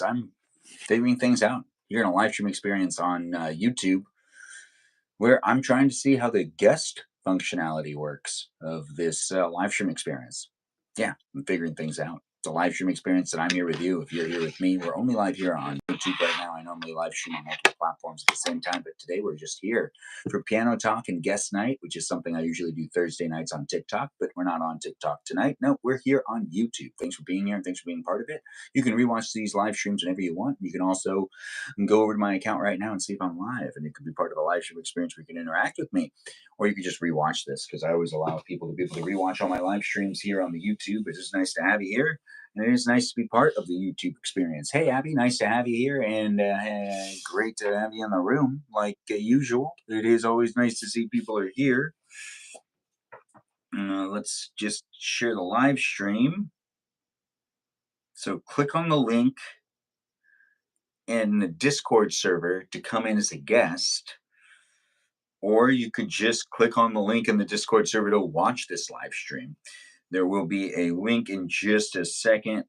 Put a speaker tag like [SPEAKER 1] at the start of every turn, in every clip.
[SPEAKER 1] I'm figuring things out here in a live stream experience on YouTube, where I'm trying to see how the guest functionality works of this live stream experience. Yeah, I'm figuring things out. It's a live stream experience that I'm here with you. If you're here with me, we're only live here on YouTube right now. I normally live stream on multiple platforms at the same time, but today we're just here for piano talk and guest night, which is something I usually do Thursday nights on TikTok, but we're not on TikTok tonight. No, we're here on YouTube. Thanks for being here and thanks for being part of it. You can rewatch these live streams whenever you want. You can also go over to my account right now and see if I'm live, and it could be part of a live stream experience where you can interact with me, or you could just rewatch this because I always allow people to be able to rewatch all my live streams here on the YouTube. It's just nice to have you here, and it is nice to be part of the YouTube experience. Hey, Abby, nice to have you here, and great to have you in the room like usual. It is always nice to see people are here. Let's just share the live stream. So click on the link in the Discord server to come in as a guest, or you could just click on the link in the Discord server to watch this live stream. There will be a link in just a second.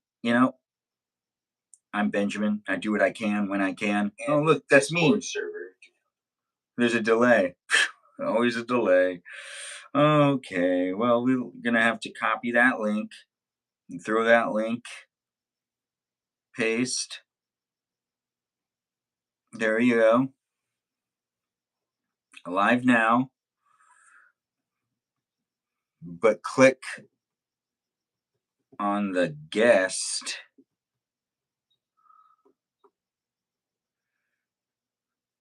[SPEAKER 1] I'm Benjamin. I do what I can when I can. Oh, look, that's me. Server. There's a delay. Always a delay. Okay, well, we're going to have to copy that link and throw that link. Paste. There you go. Live now. But click on the guest.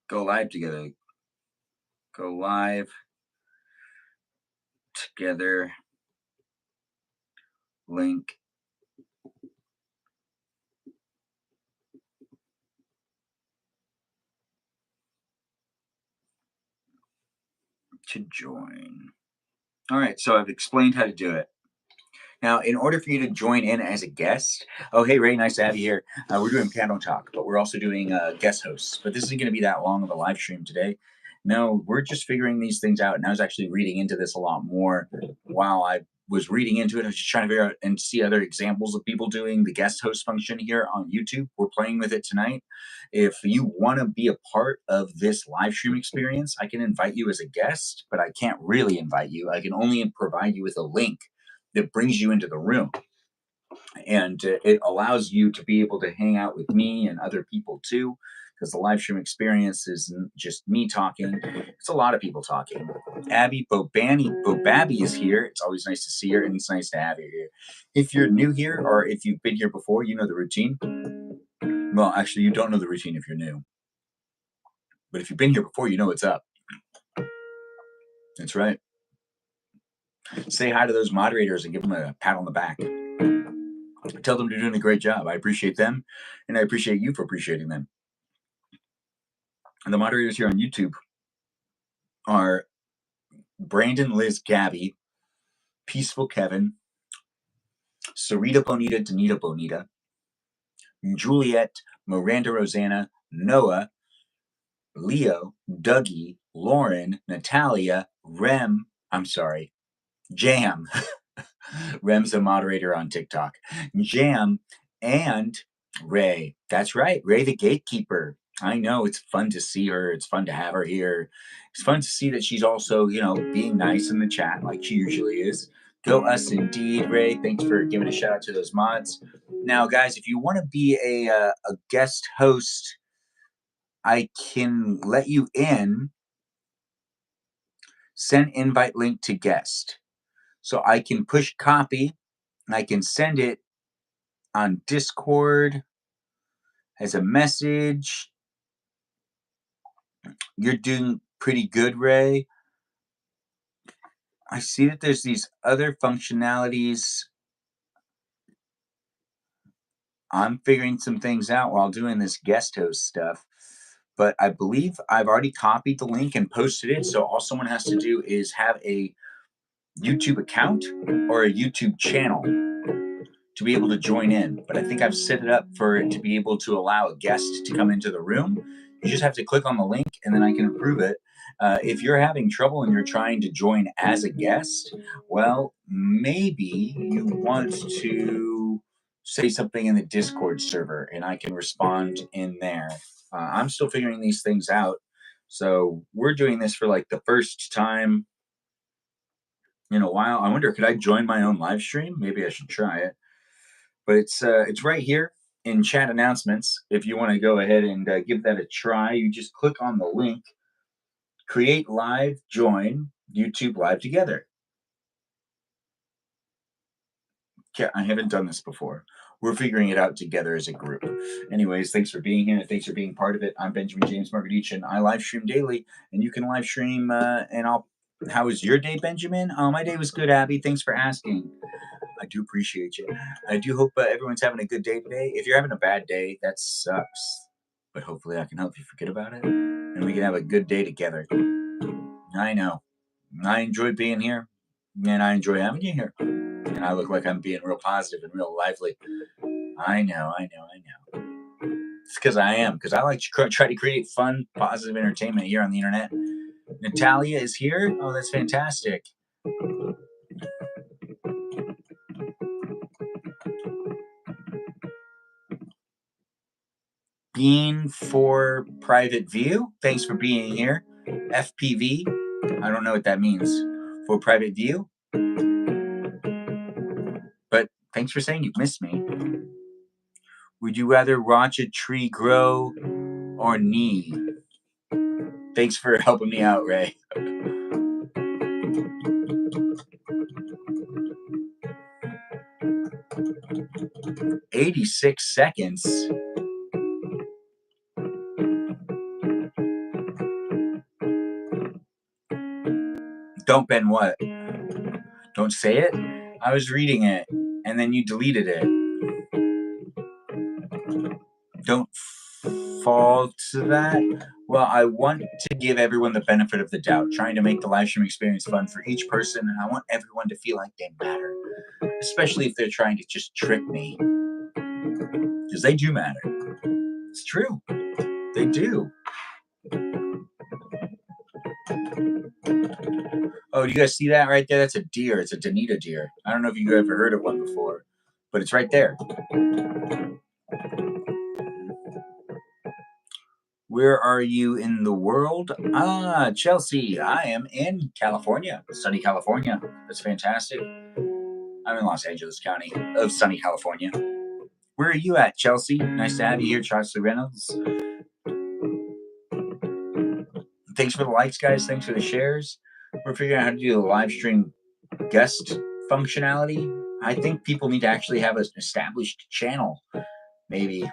[SPEAKER 1] Go live together. Go live together. Link. To join. All right, so I've explained how to do it. Now, in order for you to join in as a guest, oh, hey, Ray, nice to have you here. We're doing piano talk, but we're also doing guest hosts. But this isn't going to be that long of a live stream today. No, we're just figuring these things out. And I was actually reading into this a lot more while I was reading into it. I was just trying to figure out and see other examples of people doing the guest host function here on YouTube. We're playing with it tonight. If you want to be a part of this live stream experience, I can invite you as a guest, but I can't really invite you. I can only provide you with a link that brings you into the room. And it allows you to be able to hang out with me and other people too, because the live stream experience isn't just me talking. It's a lot of people talking. Abby Bobabby is here. It's always nice to see her, and it's nice to have you here. If you're new here, or if you've been here before, you know the routine. Well, actually, you don't know the routine if you're new. But if you've been here before, you know what's up. That's right. Say hi to those moderators and give them a pat on the back. Tell them they're doing a great job. I appreciate them, and I appreciate you for appreciating them. And the moderators here on YouTube are Brandon, Liz, Gabby, Peaceful Kevin, Sarita Bonita, Danita Bonita, Juliet, Miranda Rosanna, Noah, Leo, Dougie, Lauren, Natalia, Jam. Rem's a moderator on TikTok. Jam and Ray. That's right, Ray the Gatekeeper. I know, it's fun to see her. It's fun to have her here. It's fun to see that she's also, being nice in the chat like she usually is. Go us indeed, Ray. Thanks for giving a shout out to those mods. Now, guys, if you want to be a guest host, I can let you in. Send invite link to guest. So I can push copy and I can send it on Discord as a message. You're doing pretty good, Ray. I see that there's these other functionalities. I'm figuring some things out while doing this guest host stuff. But I believe I've already copied the link and posted it. So all someone has to do is have a YouTube account or a YouTube channel to be able to join in. But I think I've set it up for it to be able to allow a guest to come into the room. You just have to click on the link and then I can approve it. If you're having trouble and you're trying to join as a guest, well, maybe you want to say something in the Discord server and I can respond in there. I'm still figuring these things out. So we're doing this for like the first time in a while. I wonder, could I join my own live stream? Maybe I should try it. But it's right here in chat announcements. If you want to go ahead and give that a try, you just click on the link, create live, join YouTube live together. Yeah, I haven't done this before. We're figuring it out together as a group. Anyways, thanks for being here. Thanks for being part of it. I'm Benjamin James Magrdichian. I live stream daily, and you can live stream. And I'll. How was your day, Benjamin? Oh, my day was good, Abby. Thanks for asking. I do appreciate you. I do hope everyone's having a good day today. If you're having a bad day, that sucks. But hopefully, I can help you forget about it, and we can have a good day together. I know. I enjoy being here, and I enjoy having you here. And I look like I'm being real positive and real lively. I know. It's because I am, because I like to try to create fun, positive entertainment here on the internet. Natalia is here. Oh, that's fantastic. Bean for private view. Thanks for being here. FPV. I don't know what that means. For private view. But thanks for saying you've missed me. Would you rather watch a tree grow or knee? Thanks for helping me out, Ray. 86 seconds. Don't bend what? Don't say it? I was reading it, and then you deleted it. Don't fall to that. Well, I want to give everyone the benefit of the doubt, trying to make the live stream experience fun for each person, and I want everyone to feel like they matter, especially if they're trying to just trick me, because they do matter. It's true. They do. Oh, do you guys see that right there? That's a deer. It's a Danita deer. I don't know if you've ever heard of one before, but it's right there. Where are you in the world? Ah, Chelsea. I am in California, sunny California. That's fantastic. I'm in Los Angeles County of sunny California. Where are you at, Chelsea? Nice to have you here, Charlie Reynolds. Thanks for the likes, guys. Thanks for the shares. We're figuring out how to do the live stream guest functionality. I think people need to actually have an established channel, maybe.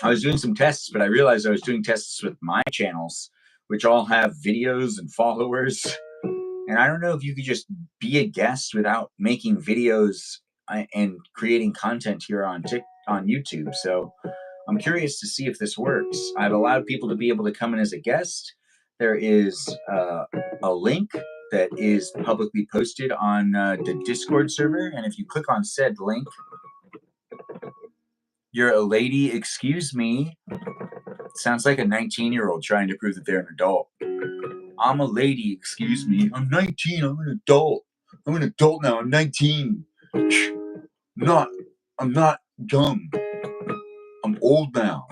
[SPEAKER 1] I was doing some tests, but I realized I was doing tests with my channels, which all have videos and followers. And I don't know if you could just be a guest without making videos and creating content here on YouTube. So I'm curious to see if this works. I've allowed people to be able to come in as a guest. There is a link that is publicly posted on the Discord server. And if you click on said link, you're a lady, excuse me. Sounds like a 19-year-old trying to prove that they're an adult. I'm a lady, excuse me. I'm 19, I'm an adult. I'm an adult now, I'm 19. I'm not young. I'm old now.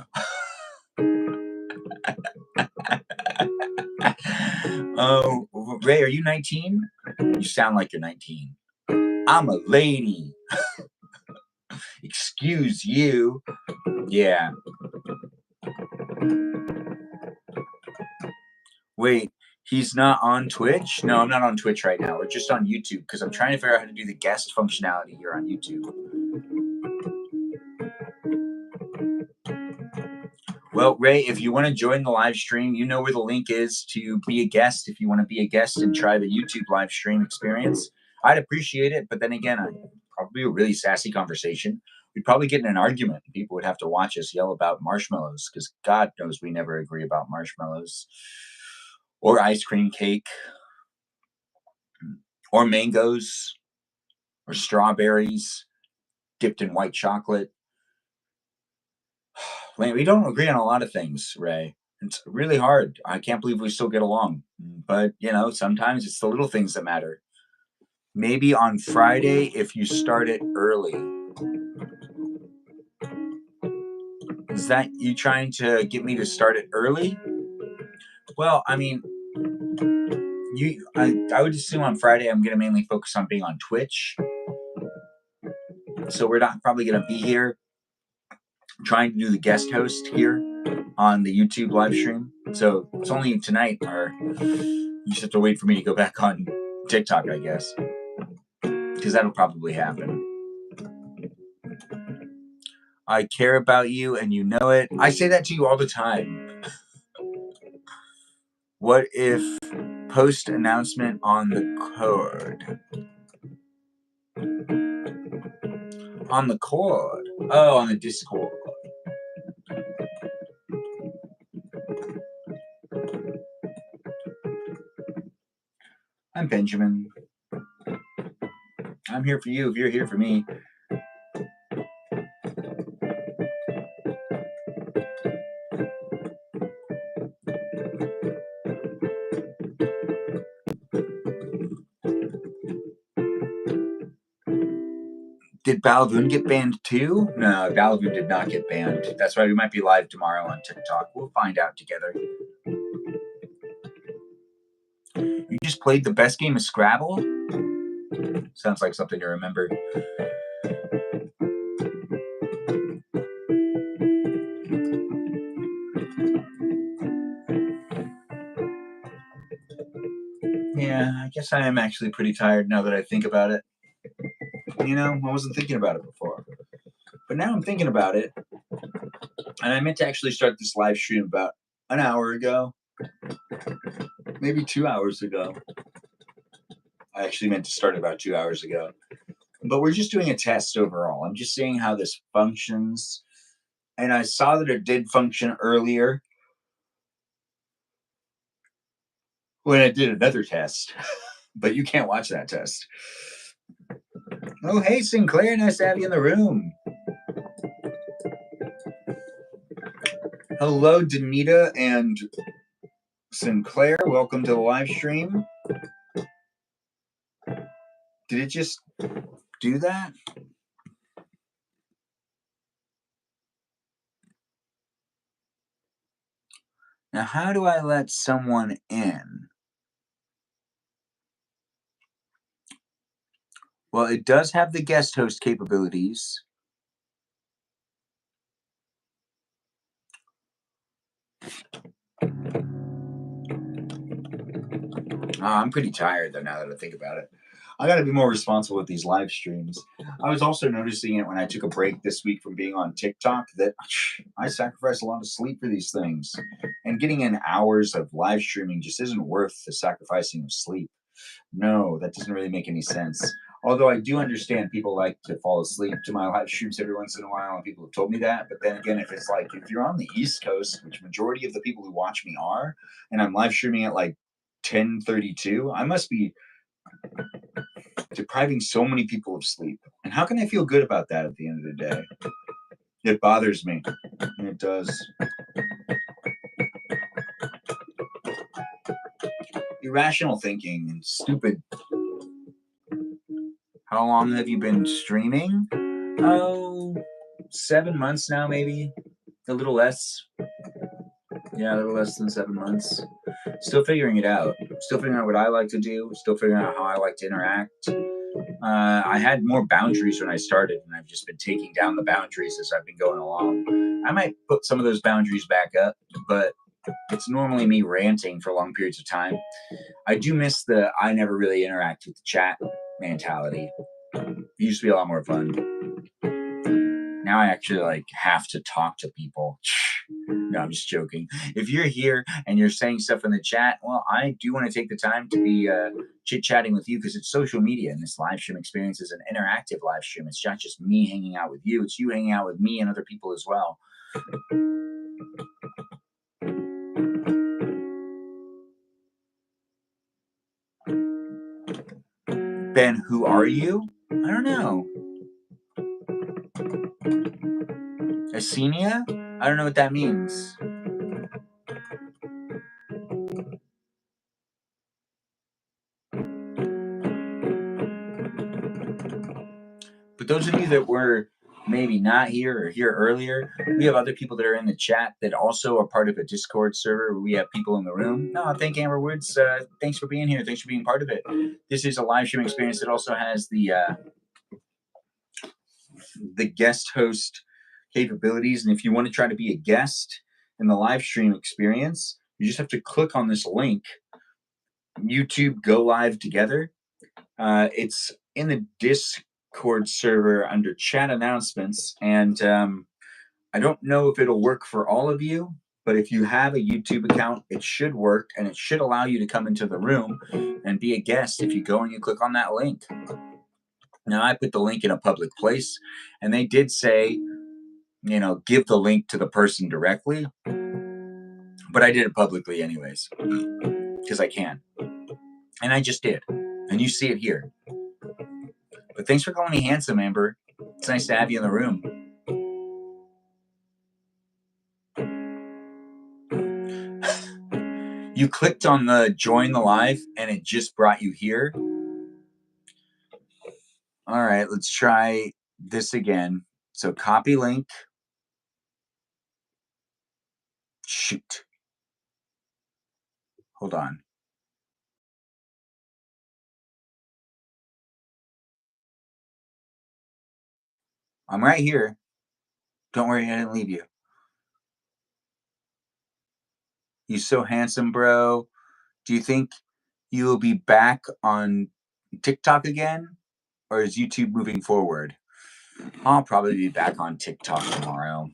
[SPEAKER 1] Oh, Ray, are you 19? You sound like you're 19. I'm a lady. Excuse you. Yeah. Wait, he's not on Twitch? No, I'm not on Twitch right now. We're just on YouTube because I'm trying to figure out how to do the guest functionality here on YouTube. Well, Ray, if you want to join the live stream, you know where the link is to be a guest. If you want to be a guest and try the YouTube live stream experience, I'd appreciate it. But then again, probably a really sassy conversation. We'd probably get in an argument. People would have to watch us yell about marshmallows because God knows we never agree about marshmallows or ice cream cake or mangoes or strawberries dipped in white chocolate. We don't agree on a lot of things, Ray. It's really hard. I can't believe we still get along. But, sometimes it's the little things that matter. Maybe on Friday if you start it early. Is that you trying to get me to start it early? Well, I mean, I would assume on Friday I'm going to mainly focus on being on Twitch. So we're not probably going to be here trying to do the guest host here on the YouTube live stream. So it's only tonight, or you just have to wait for me to go back on TikTok, I guess, because that'll probably happen. I care about you and you know it. I say that to you all the time. What if post announcement on the cord? On the cord? Oh, on the Discord. I'm Benjamin. I'm here for you if you're here for me. Did Balavoon get banned too? No, Balavoon did not get banned. That's why we might be live tomorrow on TikTok. We'll find out together. You just played the best game of Scrabble? Sounds like something to remember. Yeah, I guess I am actually pretty tired now that I think about it. You know, I wasn't thinking about it before. But now I'm thinking about it. And I meant to actually start this live stream about an hour ago. Maybe 2 hours ago. I actually meant to start about 2 hours ago. But we're just doing a test overall. I'm just seeing how this functions. And I saw that it did function earlier when I did another test. But you can't watch that test. Oh, hey, Sinclair. Nice to have you in the room. Hello, Danita and Sinclair. Welcome to the live stream. Did it just do that? Now, how do I let someone in? Well, it does have the guest host capabilities. I'm pretty tired, though, now that I think about it. I got to be more responsible with these live streams. I was also noticing it when I took a break this week from being on TikTok that I sacrifice a lot of sleep for these things. And getting in hours of live streaming just isn't worth the sacrificing of sleep. No, that doesn't really make any sense. Although I do understand people like to fall asleep to my live streams every once in a while, and people have told me that. But then again, if it's like, if you're on the East Coast, which majority of the people who watch me are, and I'm live streaming at like 10:32, I must be depriving so many people of sleep. And how can I feel good about that at the end of the day? It bothers me. It does. Irrational thinking and stupid. How long have you been streaming? Oh, 7 months now, maybe. A little less. Yeah, a little less than 7 months. Still figuring it out. Still figuring out what I like to do. Still figuring out how I like to interact. I had more boundaries when I started, and I've just been taking down the boundaries as I've been going along. I might put some of those boundaries back up, but it's normally me ranting for long periods of time. I do miss the I never really interact with the chat mentality. It used to be a lot more fun. Now I actually have to talk to people. No, I'm just joking. If you're here and you're saying stuff in the chat, well, I do want to take the time to be chit-chatting with you because it's social media, and this live stream experience is an interactive live stream. It's not just me hanging out with you. It's you hanging out with me and other people as well. Ben, who are you? I don't know. Asenia? I don't know what that means. But those of you that were maybe not here or here earlier. We have other people that are in the chat that also are part of a Discord server where we have people in the room. No, thank Amber Woods. Thanks for being here. Thanks for being part of it. This is a live stream experience that also has the guest host capabilities. And if you want to try to be a guest in the live stream experience, you just have to click on this link, YouTube Go Live Together. It's in the Discord server under chat announcements. And I don't know if it'll work for all of you, but if you have a YouTube account, it should work, and it should allow you to come into the room and be a guest if you go and you click on that link. Now, I put the link in a public place, and they did say, give the link to the person directly, but I did it publicly anyways, because I can. And I just did. And you see it here. But thanks for calling me handsome, Amber. It's nice to have you in the room. You clicked on the join the live, and it just brought you here. All right, let's try this again. So copy link. Shoot. Hold on. I'm right here. Don't worry, I didn't leave you. You so handsome, bro. Do you think you will be back on TikTok again? Or is YouTube moving forward? I'll probably be back on TikTok tomorrow.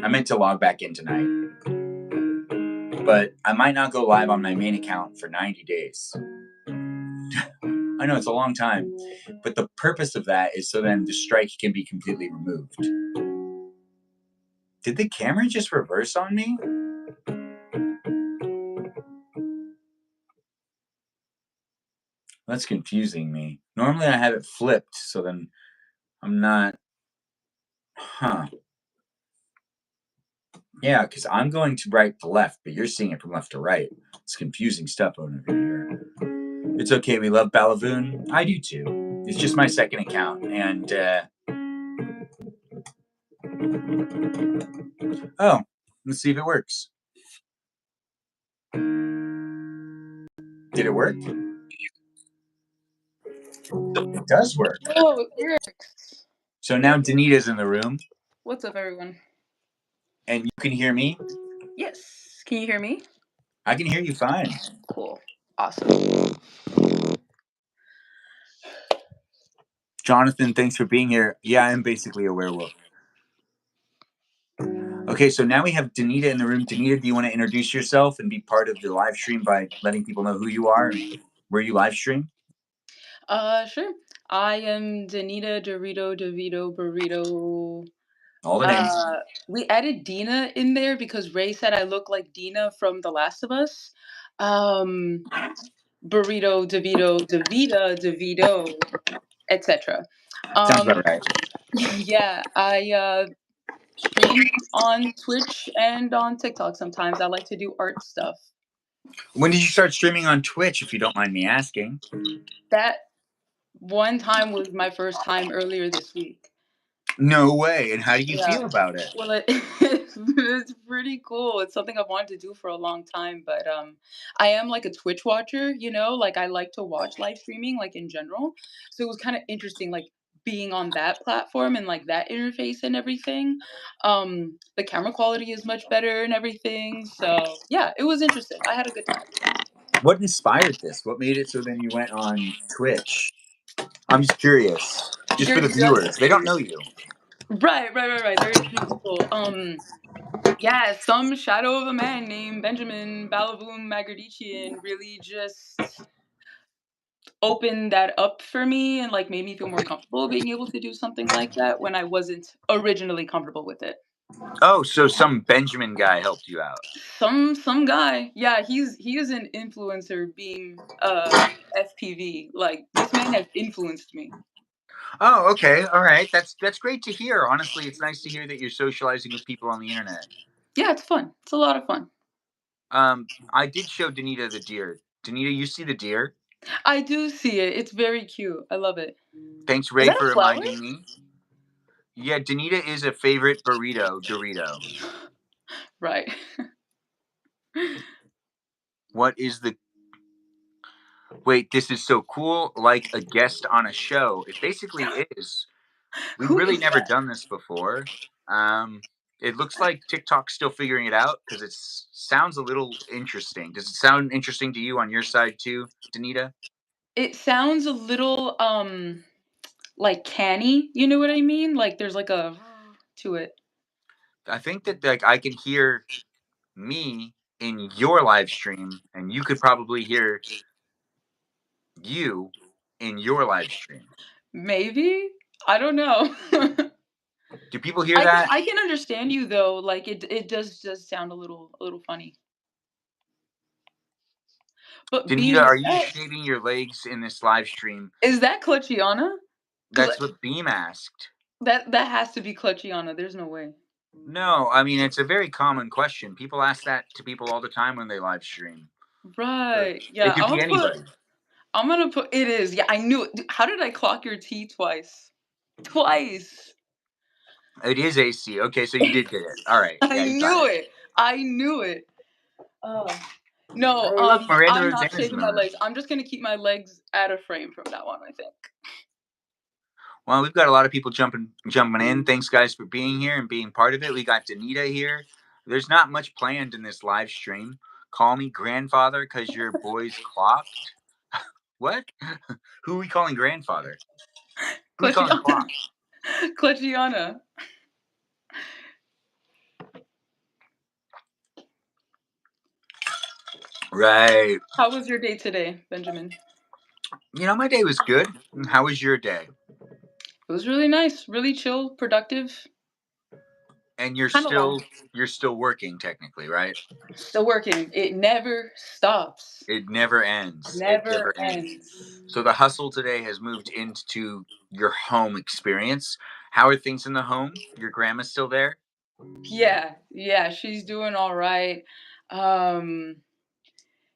[SPEAKER 1] I meant to log back in tonight. But I might not go live on my main account for 90 days. I know it's a long time, but the purpose of that is so then the strike can be completely removed. Did the camera just reverse on me? That's confusing me. Normally I have it flipped, so then I'm not... Huh. Yeah, because I'm going to right to left, but you're seeing it from left to right. It's confusing stuff over here. It's okay, we love Balavoon. I do too. It's just my second account, and oh, let's see if it works. Did it work? It does work.
[SPEAKER 2] Oh, it works.
[SPEAKER 1] So now Danita's in the room.
[SPEAKER 2] What's up, everyone?
[SPEAKER 1] And you can hear me?
[SPEAKER 2] Yes. Can you hear me?
[SPEAKER 1] I can hear you fine.
[SPEAKER 2] Cool. Awesome.
[SPEAKER 1] Jonathan, thanks for being here. Yeah, I'm basically a werewolf. Okay, so now we have Danita in the room. Danita, do you want to introduce yourself and be part of the live stream by letting people know who you are and where you live stream?
[SPEAKER 2] Sure. I am Danita, Dorito, DeVito, Burrito.
[SPEAKER 1] All the names.
[SPEAKER 2] We added Dina in there because Ray said I look like Dina from The Last of Us. Burrito, DeVito, DeVita, DeVito, etc.
[SPEAKER 1] Sounds about right.
[SPEAKER 2] Yeah, I stream on Twitch and on TikTok sometimes. I like to do art stuff.
[SPEAKER 1] When did you start streaming on Twitch, if you don't mind me asking?
[SPEAKER 2] That one time was my first time earlier this week.
[SPEAKER 1] No way. And how do you
[SPEAKER 2] Yeah.
[SPEAKER 1] feel about it?
[SPEAKER 2] Well, it's pretty cool. It's something I've wanted to do for a long time, but I am like a Twitch watcher, like I like to watch live streaming, like in general. So it was kind of interesting, like being on that platform and like that interface and everything. The camera quality is much better and everything. So yeah, it was interesting. I had a good time.
[SPEAKER 1] What inspired this? What made it so then you went on Twitch? I'm just curious. Just for
[SPEAKER 2] You're
[SPEAKER 1] the
[SPEAKER 2] just
[SPEAKER 1] viewers. They don't know you.
[SPEAKER 2] right. Very few people. Yeah, some shadow of a man named Benjamin Magrdichian really just opened that up for me and like made me feel more comfortable being able to do something like that when I wasn't originally comfortable with it.
[SPEAKER 1] Oh, so some Benjamin guy helped you out.
[SPEAKER 2] Some guy, yeah, he is an influencer being FPV. Like this man has influenced me.
[SPEAKER 1] Oh, okay. All right. That's great to hear. Honestly, it's nice to hear that you're socializing with people on the internet.
[SPEAKER 2] Yeah, it's fun. It's a lot of fun.
[SPEAKER 1] I did show Danita the deer. Danita, you see the deer?
[SPEAKER 2] I do see it. It's very cute. I love it.
[SPEAKER 1] Thanks,
[SPEAKER 2] Is
[SPEAKER 1] Ray,
[SPEAKER 2] that
[SPEAKER 1] for
[SPEAKER 2] a flower?
[SPEAKER 1] reminding me. Yeah, Danita is a favorite burrito Dorito.
[SPEAKER 2] Right.
[SPEAKER 1] What is the Wait, this is so cool, like a guest on a show. It basically is. We've
[SPEAKER 2] Who
[SPEAKER 1] really
[SPEAKER 2] is
[SPEAKER 1] never
[SPEAKER 2] that?
[SPEAKER 1] done this before. Um, it looks like TikTok's still figuring it out because it sounds a little interesting. Does it sound interesting to you on your side too, Danita?
[SPEAKER 2] It sounds a little like canny, you know what I mean? Like there's like a to it.
[SPEAKER 1] I think that like I can hear me in your live stream, and you could probably hear you in your live stream.
[SPEAKER 2] Maybe? I don't know.
[SPEAKER 1] Do people hear that?
[SPEAKER 2] I can understand you though. Like it does sound a little funny. But
[SPEAKER 1] Danita,
[SPEAKER 2] Beam,
[SPEAKER 1] are you shaving your legs in this live stream?
[SPEAKER 2] is that Clutchiana? Because
[SPEAKER 1] That's what Beam asked.
[SPEAKER 2] that has to be Clutchiana. There's no way.
[SPEAKER 1] No, I mean it's a very common question. People ask that to people all the time when they live stream.
[SPEAKER 2] Right.
[SPEAKER 1] It
[SPEAKER 2] Yeah.
[SPEAKER 1] could be anybody.
[SPEAKER 2] I'm gonna put. It is. Yeah. I knew it. How did I clock your T twice? Twice.
[SPEAKER 1] It is AC. Okay, so you did get it. All right.
[SPEAKER 2] I
[SPEAKER 1] Yeah, you got
[SPEAKER 2] knew
[SPEAKER 1] it.
[SPEAKER 2] it. I knew it. Oh. No,
[SPEAKER 1] Hey, look, Miranda
[SPEAKER 2] I'm not
[SPEAKER 1] Rosanna's in
[SPEAKER 2] shaving
[SPEAKER 1] the
[SPEAKER 2] my
[SPEAKER 1] room.
[SPEAKER 2] legs. I'm just gonna keep my legs out of frame from now on, I think.
[SPEAKER 1] Well, we've got a lot of people jumping in. Thanks, guys, for being here and being part of it. We got Danita here. There's not much planned in this live stream. Call me grandfather because your boy's clocked. What? Who are we calling grandfather? Who are we calling
[SPEAKER 2] Clutchiana.
[SPEAKER 1] clocked?
[SPEAKER 2] Clutchiana.
[SPEAKER 1] Right.
[SPEAKER 2] How was your day today, Benjamin?
[SPEAKER 1] You know, my day was good. How was your day?
[SPEAKER 2] It was really nice, really chill, productive,
[SPEAKER 1] And
[SPEAKER 2] kind of long.
[SPEAKER 1] you're still working technically, right?
[SPEAKER 2] Still working. It never stops.
[SPEAKER 1] It never ends. It
[SPEAKER 2] Never
[SPEAKER 1] never ends.
[SPEAKER 2] ends.
[SPEAKER 1] So the hustle today has moved into your home experience. How are things in the home? Your grandma's still there?
[SPEAKER 2] Yeah, yeah, she's doing all right. Um,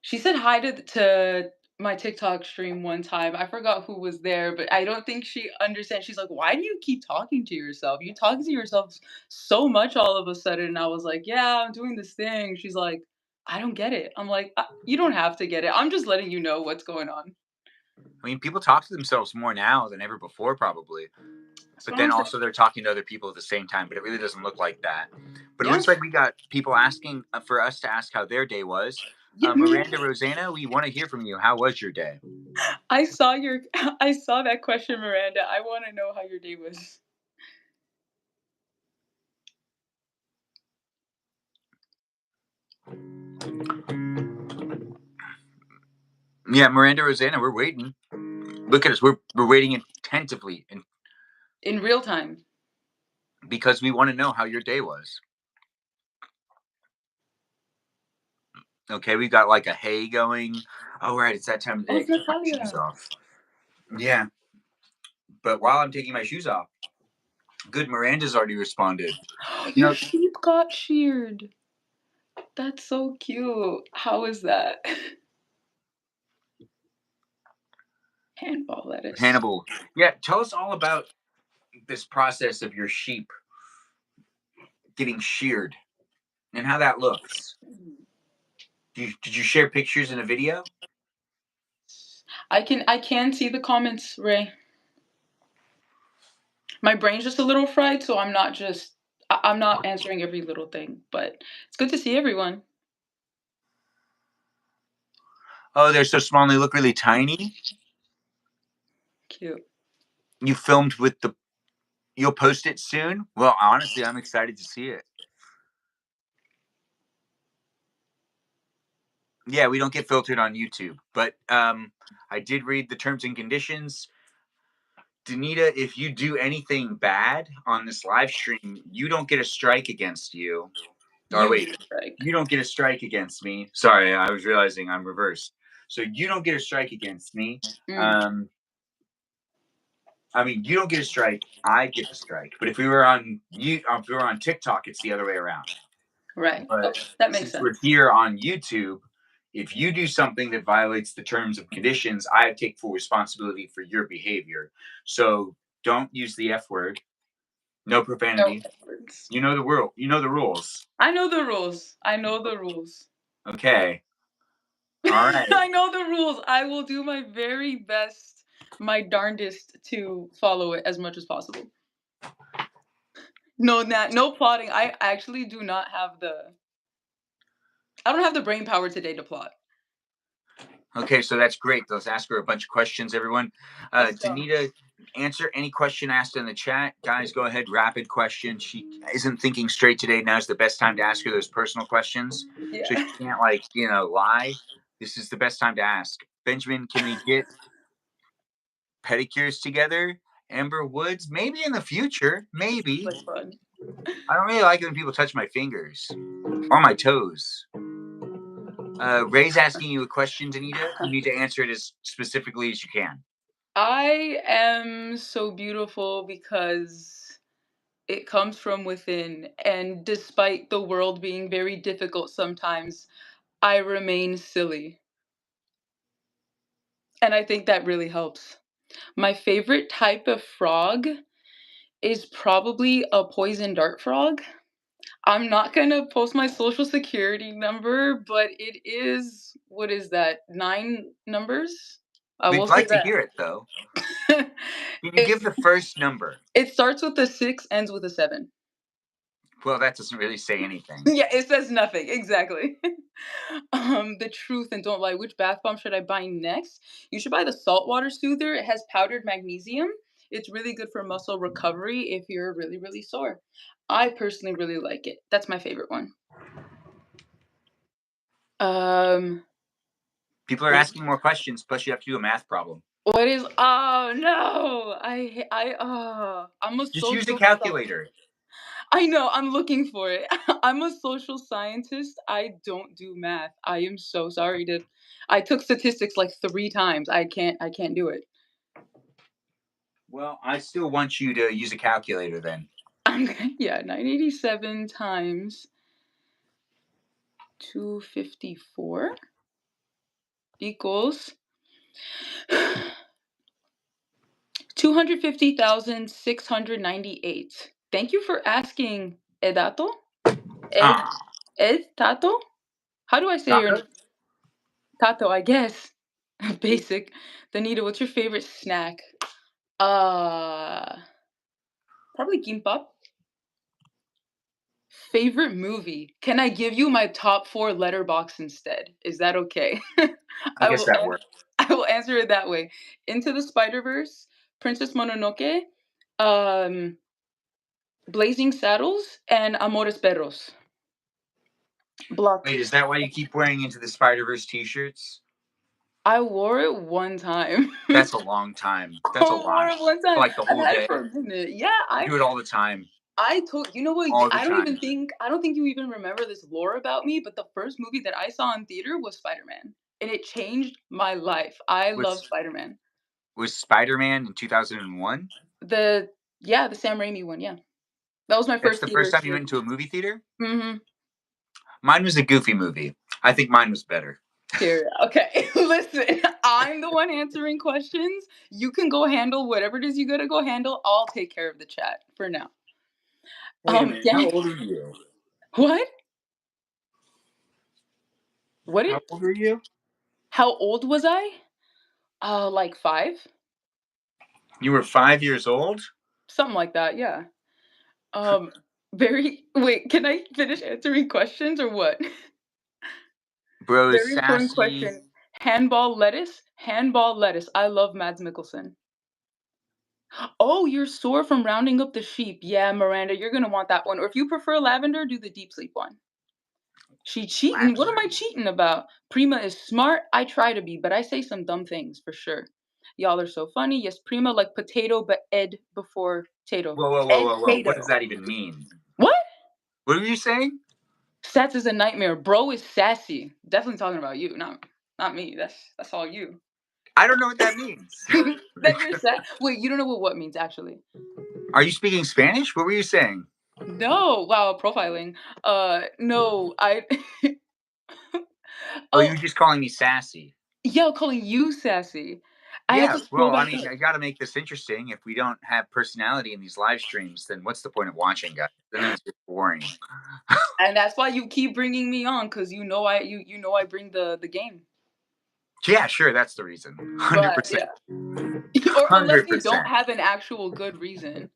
[SPEAKER 2] she said hi to my TikTok stream one time. I forgot who was there, but I don't think she understands. She's like, "Why do you keep talking to yourself? You talk to yourself so much all of a sudden." And I was like, "Yeah, I'm doing this thing." She's like, "I don't get it." I'm like, "You don't have to get it. I'm just letting you know what's going on."
[SPEAKER 1] I mean, people talk to themselves more now than ever before, probably.
[SPEAKER 2] That's
[SPEAKER 1] But
[SPEAKER 2] what
[SPEAKER 1] then
[SPEAKER 2] I'm saying.
[SPEAKER 1] also they're talking to other people at the same time, but it really doesn't look like that. But it
[SPEAKER 2] Yeah.
[SPEAKER 1] looks like we got people asking for us to ask how their day was.
[SPEAKER 2] Yeah,
[SPEAKER 1] Miranda Rosanna, we want to hear from you. How was your day?
[SPEAKER 2] I saw your I saw that question, Miranda. I want to know how your day was.
[SPEAKER 1] Yeah, Miranda Rosanna, we're waiting. Look at us. We're waiting attentively and
[SPEAKER 2] In real time.
[SPEAKER 1] because we want to know how your day was. Okay, we got like a hay going. Oh, right, it's that time of
[SPEAKER 2] Oh,
[SPEAKER 1] day. I
[SPEAKER 2] it's
[SPEAKER 1] take my shoes
[SPEAKER 2] Natalia.
[SPEAKER 1] off. Yeah, but while I'm taking my shoes off, good Miranda's already responded. You
[SPEAKER 2] Your
[SPEAKER 1] know,
[SPEAKER 2] sheep got sheared. That's so cute. How is that? Handball lettuce.
[SPEAKER 1] Hannibal. Yeah, tell us all about this process of your sheep getting sheared and how that looks. Did you share pictures in a video?
[SPEAKER 2] I can see the comments, Ray. My brain's just a little fried, so I'm not answering every little thing, but it's good to see everyone.
[SPEAKER 1] Oh, they're so small and they look really tiny.
[SPEAKER 2] Cute.
[SPEAKER 1] You filmed with the. You'll post it soon. Well, honestly, I'm excited to see it. Yeah, we don't get filtered on YouTube, but I did read the terms and conditions. Danita, if you do anything bad on this live stream, you don't get a strike against you. Or
[SPEAKER 2] You
[SPEAKER 1] wait,
[SPEAKER 2] get a strike.
[SPEAKER 1] you don't get a strike against me. Sorry, I was realizing I'm reversed. So you don't get a strike against me.
[SPEAKER 2] Mm,
[SPEAKER 1] Um, I mean, you don't get a strike. I get the strike. But if we were on if we were on TikTok, it's the other way around.
[SPEAKER 2] right. Oh,
[SPEAKER 1] But
[SPEAKER 2] that makes
[SPEAKER 1] since we're
[SPEAKER 2] sense.
[SPEAKER 1] here on YouTube, if you do something that violates the terms and conditions, I take full responsibility for your behavior. So don't use the F word. No
[SPEAKER 2] No
[SPEAKER 1] profanity.
[SPEAKER 2] words.
[SPEAKER 1] You know the rule. You know the rules.
[SPEAKER 2] I know the rules. I know the rules.
[SPEAKER 1] Okay. All right.
[SPEAKER 2] I know the rules. I will do my very best, my darndest to follow it as much as possible. No plotting. I actually do not have the. I don't have the brain power today to plot.
[SPEAKER 1] Okay, so that's great. Let's ask her a bunch of questions, everyone.
[SPEAKER 2] Let's go.
[SPEAKER 1] Danita, answer any question asked in the chat. Guys, go ahead. Rapid question. She isn't thinking straight today. Now's the best time to ask her those personal questions. So
[SPEAKER 2] Yeah.
[SPEAKER 1] she can't, lie. This is the best time to ask. Benjamin, can we get pedicures together? Amber Woods, maybe in the future. Maybe.
[SPEAKER 2] Like fun.
[SPEAKER 1] I don't really like it when people touch my fingers or my toes. Ray's asking you a question, Danita. You need to answer it as specifically as you can.
[SPEAKER 2] I am so beautiful because it comes from within, and despite the world being very difficult sometimes, I remain silly. And I think that really helps. My favorite type of frog is probably a poison dart frog. I'm not gonna post my social security number, but it is, what is that, 9 numbers? I will
[SPEAKER 1] We'd
[SPEAKER 2] say
[SPEAKER 1] like to
[SPEAKER 2] that.
[SPEAKER 1] hear it, though. Can you give
[SPEAKER 2] It's
[SPEAKER 1] the first number?
[SPEAKER 2] it starts with a 6, ends with a 7.
[SPEAKER 1] Well, that doesn't really say anything.
[SPEAKER 2] Yeah, it says nothing, exactly. The truth and don't lie. Which bath bomb should I buy next? You should buy the saltwater soother. It has powdered magnesium. It's really good for muscle recovery if you're really, really sore. I personally really like it. That's my favorite one. Um,
[SPEAKER 1] People are asking more questions, plus you have to do a math problem.
[SPEAKER 2] what is? Oh no! I'm a
[SPEAKER 1] Just use a
[SPEAKER 2] social scientist.
[SPEAKER 1] calculator.
[SPEAKER 2] I know. I'm looking for it. I'm a social scientist. I don't do math. I am so sorry. I took statistics like 3 times. I can't do it.
[SPEAKER 1] Well, I still want you to use a calculator then.
[SPEAKER 2] Yeah, 987 times 254 equals 250,698. Thank you for asking, Edato. Ed
[SPEAKER 1] Ah,
[SPEAKER 2] Ed Tato? How do I say your name?
[SPEAKER 1] Taco?
[SPEAKER 2] Tato, I guess. Basic. Danita, what's your favorite snack? Uh, Probably kimbap. Favorite movie? Can I give you my top 4 letterbox instead? Is that okay?
[SPEAKER 1] I
[SPEAKER 2] I
[SPEAKER 1] guess
[SPEAKER 2] will
[SPEAKER 1] that
[SPEAKER 2] an
[SPEAKER 1] works.
[SPEAKER 2] I will answer it that way. Into the Spider-Verse, Princess Mononoke, um, Blazing Saddles, and Amores Perros. Block.
[SPEAKER 1] Wait, is that why you keep wearing Into the Spider-Verse t-shirts?
[SPEAKER 2] I wore it one time.
[SPEAKER 1] That's a long time.
[SPEAKER 2] I
[SPEAKER 1] That's a
[SPEAKER 2] wore
[SPEAKER 1] lot.
[SPEAKER 2] it one
[SPEAKER 1] For
[SPEAKER 2] time.
[SPEAKER 1] like the
[SPEAKER 2] I've
[SPEAKER 1] whole
[SPEAKER 2] had it
[SPEAKER 1] day.
[SPEAKER 2] for a minute. Yeah,
[SPEAKER 1] You do it all the time.
[SPEAKER 2] I told you know what?
[SPEAKER 1] All the
[SPEAKER 2] I don't
[SPEAKER 1] time.
[SPEAKER 2] even think I don't think you even remember this lore about me, but the first movie that I saw in theater was Spider-Man, and it changed my life. I love
[SPEAKER 1] Was
[SPEAKER 2] Spider-Man.
[SPEAKER 1] was Spider-Man in 2001?
[SPEAKER 2] The Yeah, the Sam Raimi one, yeah. That was my
[SPEAKER 1] That's
[SPEAKER 2] first
[SPEAKER 1] the
[SPEAKER 2] theater
[SPEAKER 1] first time you went
[SPEAKER 2] experience.
[SPEAKER 1] into a movie theater?
[SPEAKER 2] Mhm.
[SPEAKER 1] Mine was a Goofy movie. I think mine was better.
[SPEAKER 2] Here. Okay. Listen, I'm the one answering questions. You can go handle whatever it is you gotta go handle. I'll take care of the chat for now.
[SPEAKER 1] Wait a minute. How
[SPEAKER 2] Yeah.
[SPEAKER 1] old are you?
[SPEAKER 2] What? What
[SPEAKER 1] How
[SPEAKER 2] did
[SPEAKER 1] old are you?
[SPEAKER 2] How old was I? Like 5?
[SPEAKER 1] You were 5 years old?
[SPEAKER 2] Something like that, yeah. Um, very wait, can I finish answering questions or what?
[SPEAKER 1] Bro is
[SPEAKER 2] Very important
[SPEAKER 1] sassy.
[SPEAKER 2] question. Handball lettuce? Handball lettuce. I love Mads Mikkelsen. Oh, you're sore from rounding up the sheep. Yeah, Miranda, you're gonna want that one. Or if you prefer lavender, do the deep sleep one. She cheating? What am
[SPEAKER 1] Lavender.
[SPEAKER 2] I cheating about? Prima is smart. I try to be, but I say some dumb things for sure. Y'all are so funny. Yes, Prima like potato, but Ed before tato.
[SPEAKER 1] Whoa, whoa, whoa,
[SPEAKER 2] Ed
[SPEAKER 1] whoa, whoa. What does
[SPEAKER 2] Tato.
[SPEAKER 1] that even mean?
[SPEAKER 2] What?
[SPEAKER 1] What were you saying?
[SPEAKER 2] Sats is a nightmare. Bro is sassy. Definitely talking about you, not me. That's all you.
[SPEAKER 1] I don't know what that means.
[SPEAKER 2] That you're sad. Wait, you don't know what means actually.
[SPEAKER 1] Are you speaking Spanish? What were you saying?
[SPEAKER 2] No, wow, profiling. No, I.
[SPEAKER 1] Oh, you were
[SPEAKER 2] Oh,
[SPEAKER 1] just calling me sassy.
[SPEAKER 2] yeah, I'm calling you sassy. I had
[SPEAKER 1] Yeah,
[SPEAKER 2] to scroll
[SPEAKER 1] well, I
[SPEAKER 2] back
[SPEAKER 1] mean,
[SPEAKER 2] up.
[SPEAKER 1] I got to make this interesting. If we don't have personality in these live streams, then what's the point of watching, guys? Then it's just boring.
[SPEAKER 2] And that's why you keep bringing me on, because you know I bring the game.
[SPEAKER 1] Yeah, sure, that's the reason.
[SPEAKER 2] But
[SPEAKER 1] 100%.
[SPEAKER 2] yeah. Or unless you don't
[SPEAKER 1] 100%.
[SPEAKER 2] have an actual good reason.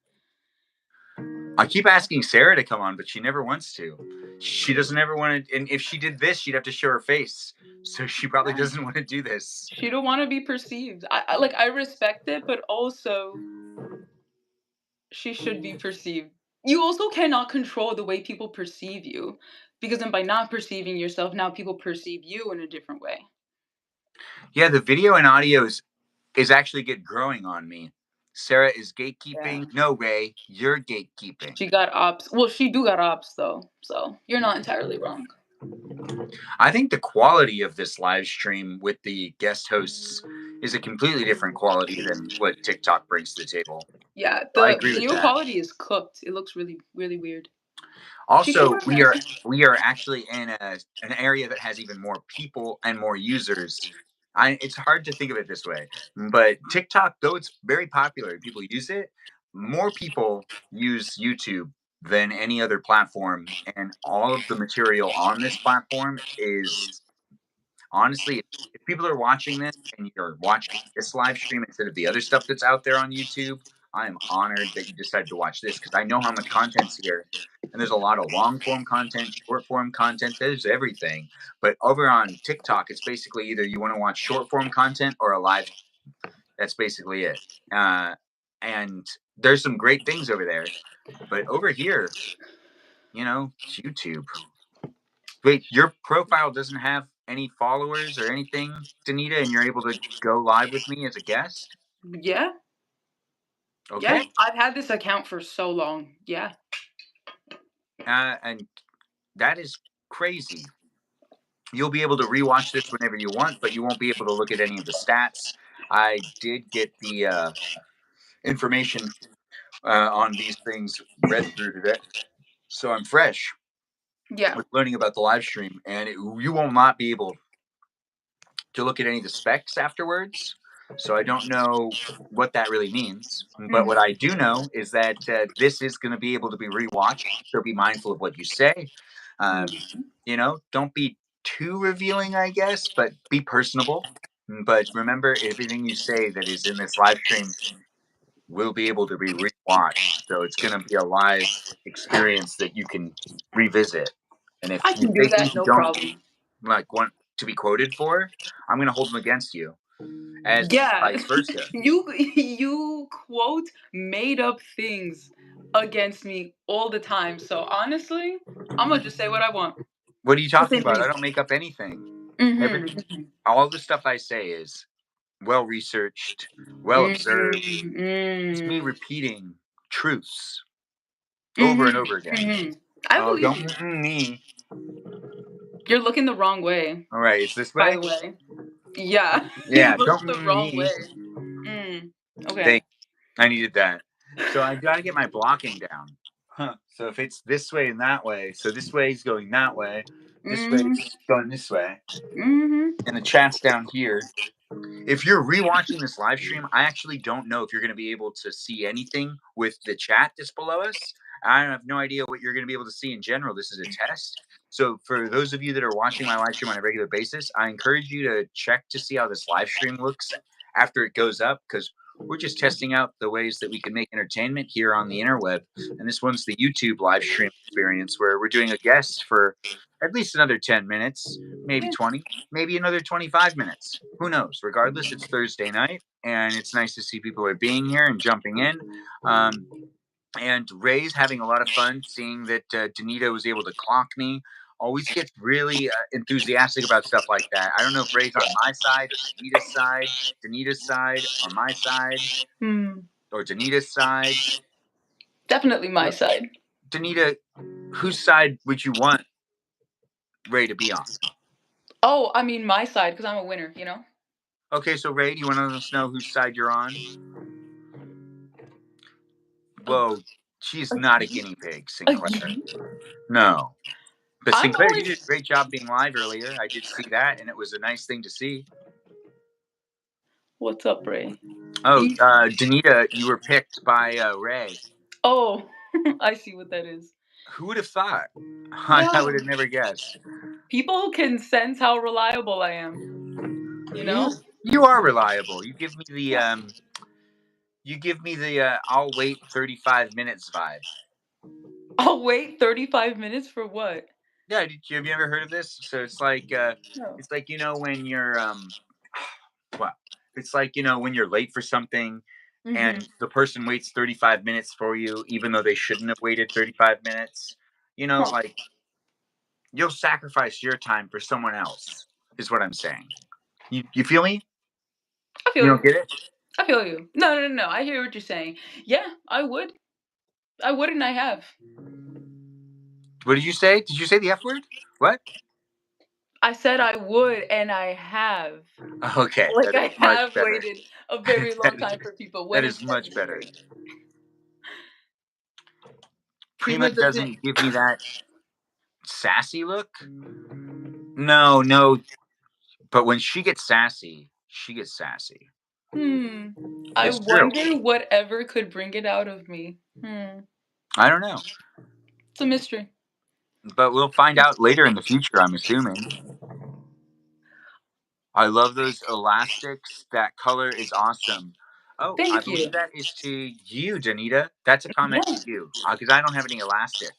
[SPEAKER 1] I keep asking Sarah to come on, but she never wants to. She doesn't ever want to. And if she did this, she'd have to show her face. So she probably
[SPEAKER 2] Yeah.
[SPEAKER 1] doesn't want to do this.
[SPEAKER 2] She don't wanna be perceived. I respect it, but also she should be perceived. You also cannot control the way people perceive you, because then by not perceiving yourself, now people perceive you in a different way.
[SPEAKER 1] Yeah, the video and audio is actually get growing on me. Sarah is
[SPEAKER 2] Yeah.
[SPEAKER 1] gatekeeping. No, Ray, you're gatekeeping.
[SPEAKER 2] She got ops. Well, she do got ops though, so you're not entirely wrong.
[SPEAKER 1] I think the quality of this live stream with the guest hosts is a completely different quality than what TikTok brings to the table.
[SPEAKER 2] Yeah,
[SPEAKER 1] So I
[SPEAKER 2] the
[SPEAKER 1] agree with
[SPEAKER 2] video
[SPEAKER 1] that.
[SPEAKER 2] quality is cooked. It looks really, really weird. She came
[SPEAKER 1] Also,
[SPEAKER 2] out
[SPEAKER 1] we are
[SPEAKER 2] nice.
[SPEAKER 1] we are actually in an area that has even more people and more users. It's hard to think of it this way, but TikTok, though it's very popular, people use it. More people use YouTube than any other platform, and all of the material on this platform is honestly, if people are watching this and you're watching this live stream instead of the other stuff that's out there on YouTube, I am honored that you decided to watch this because I know how much content's here. And there's a lot of long form content, short form content, there's everything. But over on TikTok, it's basically either you want to watch short form content or a live. That's basically it. Uh, and there's some great things over there. But over here, it's YouTube. Wait, your profile doesn't have any followers or anything, Danita, and you're able to go live with me as a guest?
[SPEAKER 2] Yeah, yeah.
[SPEAKER 1] Okay.
[SPEAKER 2] I've had this account for so long. Yeah.
[SPEAKER 1] And that is crazy. You'll be able to rewatch this whenever you want, but you won't be able to look at any of the stats. I did get the information on these things read through today. So I'm fresh
[SPEAKER 2] Yeah.
[SPEAKER 1] with learning about the live stream, and you will not be able to look at any of the specs afterwards. So I don't know what that really means. But what I
[SPEAKER 2] Mhm.
[SPEAKER 1] do know is that this is going to be able to be rewatched. So be mindful of what you say. Um,
[SPEAKER 2] Mhm.
[SPEAKER 1] don't be too revealing, I guess, but be personable. But remember, everything you say that is in this live stream will be able to be rewatched. So it's going to be a live experience that you can revisit. And if
[SPEAKER 2] I
[SPEAKER 1] you
[SPEAKER 2] can do
[SPEAKER 1] say things
[SPEAKER 2] that,
[SPEAKER 1] you
[SPEAKER 2] no
[SPEAKER 1] don't
[SPEAKER 2] problem.
[SPEAKER 1] want to be quoted for, I'm going to hold them against you, as
[SPEAKER 2] Yeah.
[SPEAKER 1] vice versa.
[SPEAKER 2] You quote made up things against me all the time. So honestly, I'm gonna just say what I want.
[SPEAKER 1] What are you talking
[SPEAKER 2] Within
[SPEAKER 1] about? I
[SPEAKER 2] reason.
[SPEAKER 1] don't make up anything. Everything,
[SPEAKER 2] Mhm.
[SPEAKER 1] all the stuff I say is well researched, well observed.
[SPEAKER 2] Mhm.
[SPEAKER 1] It's me
[SPEAKER 2] Mm.
[SPEAKER 1] repeating truths over and
[SPEAKER 2] Mhm.
[SPEAKER 1] over again.
[SPEAKER 2] Mhm. I
[SPEAKER 1] Oh,
[SPEAKER 2] believe
[SPEAKER 1] don't
[SPEAKER 2] you.
[SPEAKER 1] me.
[SPEAKER 2] You're looking the wrong way,
[SPEAKER 1] All right, it's this
[SPEAKER 2] by
[SPEAKER 1] way.
[SPEAKER 2] the way. Yeah, you
[SPEAKER 1] Yeah,
[SPEAKER 2] look
[SPEAKER 1] don't
[SPEAKER 2] the wrong
[SPEAKER 1] me.
[SPEAKER 2] way. Mm. Okay.
[SPEAKER 1] Thank. I needed that. So I got to get my blocking down. Huh. So if it's this way and that way, so this way is going that way, this way
[SPEAKER 2] Mhm.
[SPEAKER 1] is going this way,
[SPEAKER 2] Mhm.
[SPEAKER 1] and the chat's down here. If you're rewatching this live stream, I actually don't know if you're going to be able to see anything with the chat that's below us. I have no idea what you're going to be able to see in general. This is a test. So for those of you that are watching my live stream on a regular basis, I encourage you to check to see how this live stream looks after it goes up, because we're just testing out the ways that we can make entertainment here on the interweb. And this one's the YouTube live stream experience where we're doing a guest for at least another 10 minutes, maybe
[SPEAKER 2] Yeah.
[SPEAKER 1] 20, maybe another 25 minutes. Who knows? Regardless, it's Thursday night, and it's nice to see people are being here and jumping in. Um, and Ray's having a lot of fun seeing that Danita was able to clock me. Always gets really enthusiastic about stuff like that. I don't know if Ray's on my side or Danita's side, or my side,
[SPEAKER 2] Hmm.
[SPEAKER 1] or Danita's side.
[SPEAKER 2] Definitely my side.
[SPEAKER 1] Danita, whose side would you want Ray to be on?
[SPEAKER 2] Oh, I mean my side because I'm a winner, you know?
[SPEAKER 1] Okay, so Ray, do you want to let us know whose side you're on?
[SPEAKER 2] Ag-
[SPEAKER 1] Whoa, she's not a
[SPEAKER 2] Again?
[SPEAKER 1] guinea pig, Sinclair.
[SPEAKER 2] Again?
[SPEAKER 1] No. But
[SPEAKER 2] I'm
[SPEAKER 1] Sinclair, you
[SPEAKER 2] always
[SPEAKER 1] did a great job being live earlier. I did see that, and it was a nice thing to see.
[SPEAKER 2] What's up, Ray?
[SPEAKER 1] Oh,
[SPEAKER 2] You
[SPEAKER 1] Danita, you were picked by Ray.
[SPEAKER 2] Oh, I see what that is.
[SPEAKER 1] Who would have thought? I would
[SPEAKER 2] Yeah.
[SPEAKER 1] have never guessed.
[SPEAKER 2] People can sense how reliable I am, you
[SPEAKER 1] You
[SPEAKER 2] know?
[SPEAKER 1] you are reliable. You give me the
[SPEAKER 2] Yeah.
[SPEAKER 1] I'll wait 35 minutes vibe.
[SPEAKER 2] I'll wait 35 minutes for what?
[SPEAKER 1] Yeah, have you ever heard of this? So
[SPEAKER 2] No.
[SPEAKER 1] it's like when you're well, it's like when you're late for something
[SPEAKER 2] Mhm.
[SPEAKER 1] and the person waits 35 minutes for you even though they shouldn't have waited 35 minutes.
[SPEAKER 2] Huh.
[SPEAKER 1] Like you'll sacrifice your time for someone else is what I'm saying. You feel me?
[SPEAKER 2] I
[SPEAKER 1] You
[SPEAKER 2] feel
[SPEAKER 1] don't
[SPEAKER 2] you.
[SPEAKER 1] get it?
[SPEAKER 2] I feel you. No, no, no, no. I hear what you're saying. Yeah, I would. I would and I have.
[SPEAKER 1] What did you say? Did you say the F word? What?
[SPEAKER 2] I said I would and I have.
[SPEAKER 1] Okay,
[SPEAKER 2] Like
[SPEAKER 1] that is
[SPEAKER 2] I
[SPEAKER 1] much
[SPEAKER 2] have
[SPEAKER 1] better.
[SPEAKER 2] waited a very
[SPEAKER 1] that,
[SPEAKER 2] long time for people
[SPEAKER 1] that
[SPEAKER 2] when
[SPEAKER 1] is
[SPEAKER 2] it's
[SPEAKER 1] much better.
[SPEAKER 2] necessary.
[SPEAKER 1] Prima
[SPEAKER 2] Prima doesn't.
[SPEAKER 1] doesn't give me that sassy look. No, no, but when she gets sassy, she gets sassy.
[SPEAKER 2] Hmm. I
[SPEAKER 1] It's true.
[SPEAKER 2] wonder whatever could bring it out of me. Hmm.
[SPEAKER 1] I don't know,
[SPEAKER 2] It's a mystery.
[SPEAKER 1] but we'll find out later in the future, I'm assuming. I love those elastics. That color is awesome. Oh, I
[SPEAKER 2] Thank
[SPEAKER 1] believe
[SPEAKER 2] you.
[SPEAKER 1] that is to you, Danita. That's a comment to
[SPEAKER 2] Yeah.
[SPEAKER 1] you because I don't have any elastic.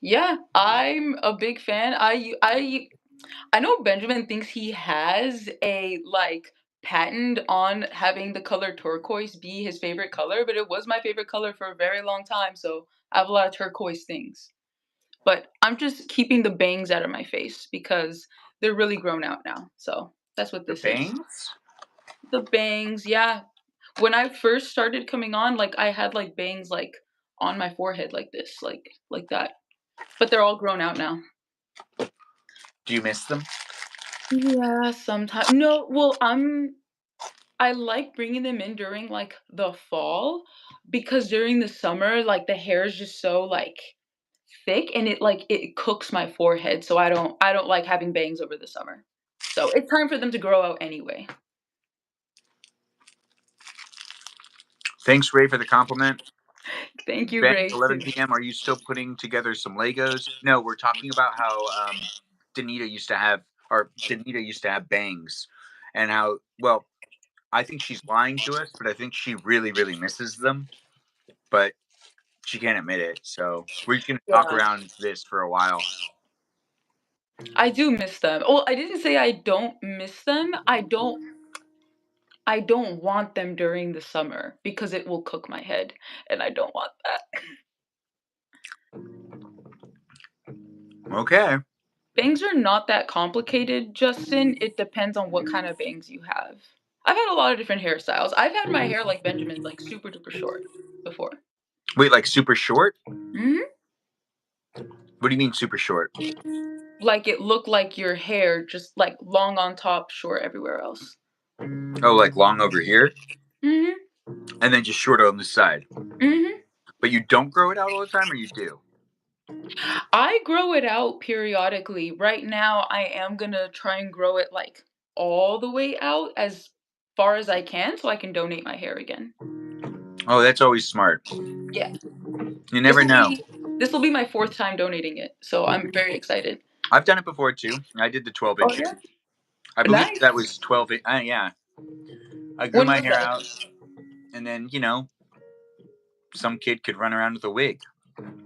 [SPEAKER 2] Yeah, I'm a big fan. I know Benjamin thinks he has a like patent on having the color turquoise be his favorite color, but it was my favorite color for a very long time, so I have a lot of turquoise things. But I'm just keeping the bangs out of my face because they're really grown out now. So that's what
[SPEAKER 1] The
[SPEAKER 2] this is.
[SPEAKER 1] bangs?
[SPEAKER 2] The bangs, yeah. When I first started coming on, like I had like bangs like on my forehead like this, like that. But they're all grown out now.
[SPEAKER 1] Do you miss them?
[SPEAKER 2] Yeah, sometimes. No, well, I like bringing them in during like the fall because during the summer, like the hair is just so like thick and it cooks my forehead, so I don't like having bangs over the summer. So it's time for them to grow out anyway.
[SPEAKER 1] Thanks, Ray, for the compliment.
[SPEAKER 2] Thank you,
[SPEAKER 1] Ben,
[SPEAKER 2] Ray, too.
[SPEAKER 1] 11 p.m. Are you still putting together some Legos? No, we're talking about how Danita used to have, or Danita used to have bangs, and how well I think she's lying to us, but I think she really, really misses them, but she can't admit it. So we're just gonna talk
[SPEAKER 2] Yeah.
[SPEAKER 1] around this for a while.
[SPEAKER 2] I do miss them. Well, I didn't say I don't miss them. I don't want them during the summer because it will cook my head and I don't want that.
[SPEAKER 1] Okay.
[SPEAKER 2] Bangs are not that complicated, Justin. It depends on what kind of bangs you have. I've had a lot of different hairstyles. I've had my hair like Benjamin, like super duper short before.
[SPEAKER 1] Wait, like super short?
[SPEAKER 2] Hmm.
[SPEAKER 1] What do you mean super short?
[SPEAKER 2] Like it looked like your hair, just like long on top, short everywhere else.
[SPEAKER 1] Oh, like long over here,
[SPEAKER 2] Hmm.
[SPEAKER 1] and then just short on the side.
[SPEAKER 2] Hmm.
[SPEAKER 1] But you don't grow it out all the time, or you do?
[SPEAKER 2] I grow it out periodically. Right now, I am gonna try and grow it like all the way out as far as I can so I can donate my hair again.
[SPEAKER 1] Oh, that's always smart.
[SPEAKER 2] Yeah.
[SPEAKER 1] You
[SPEAKER 2] This
[SPEAKER 1] never
[SPEAKER 2] will
[SPEAKER 1] know.
[SPEAKER 2] be this will be my fourth time donating it, so I'm very excited.
[SPEAKER 1] I've done it before too. I did the 12
[SPEAKER 2] Oh
[SPEAKER 1] inches.
[SPEAKER 2] yeah?
[SPEAKER 1] I believe
[SPEAKER 2] Nice.
[SPEAKER 1] that was 12. Yeah. I grew
[SPEAKER 2] When
[SPEAKER 1] my
[SPEAKER 2] was
[SPEAKER 1] hair
[SPEAKER 2] that?
[SPEAKER 1] out, and then, some kid could run around with a wig.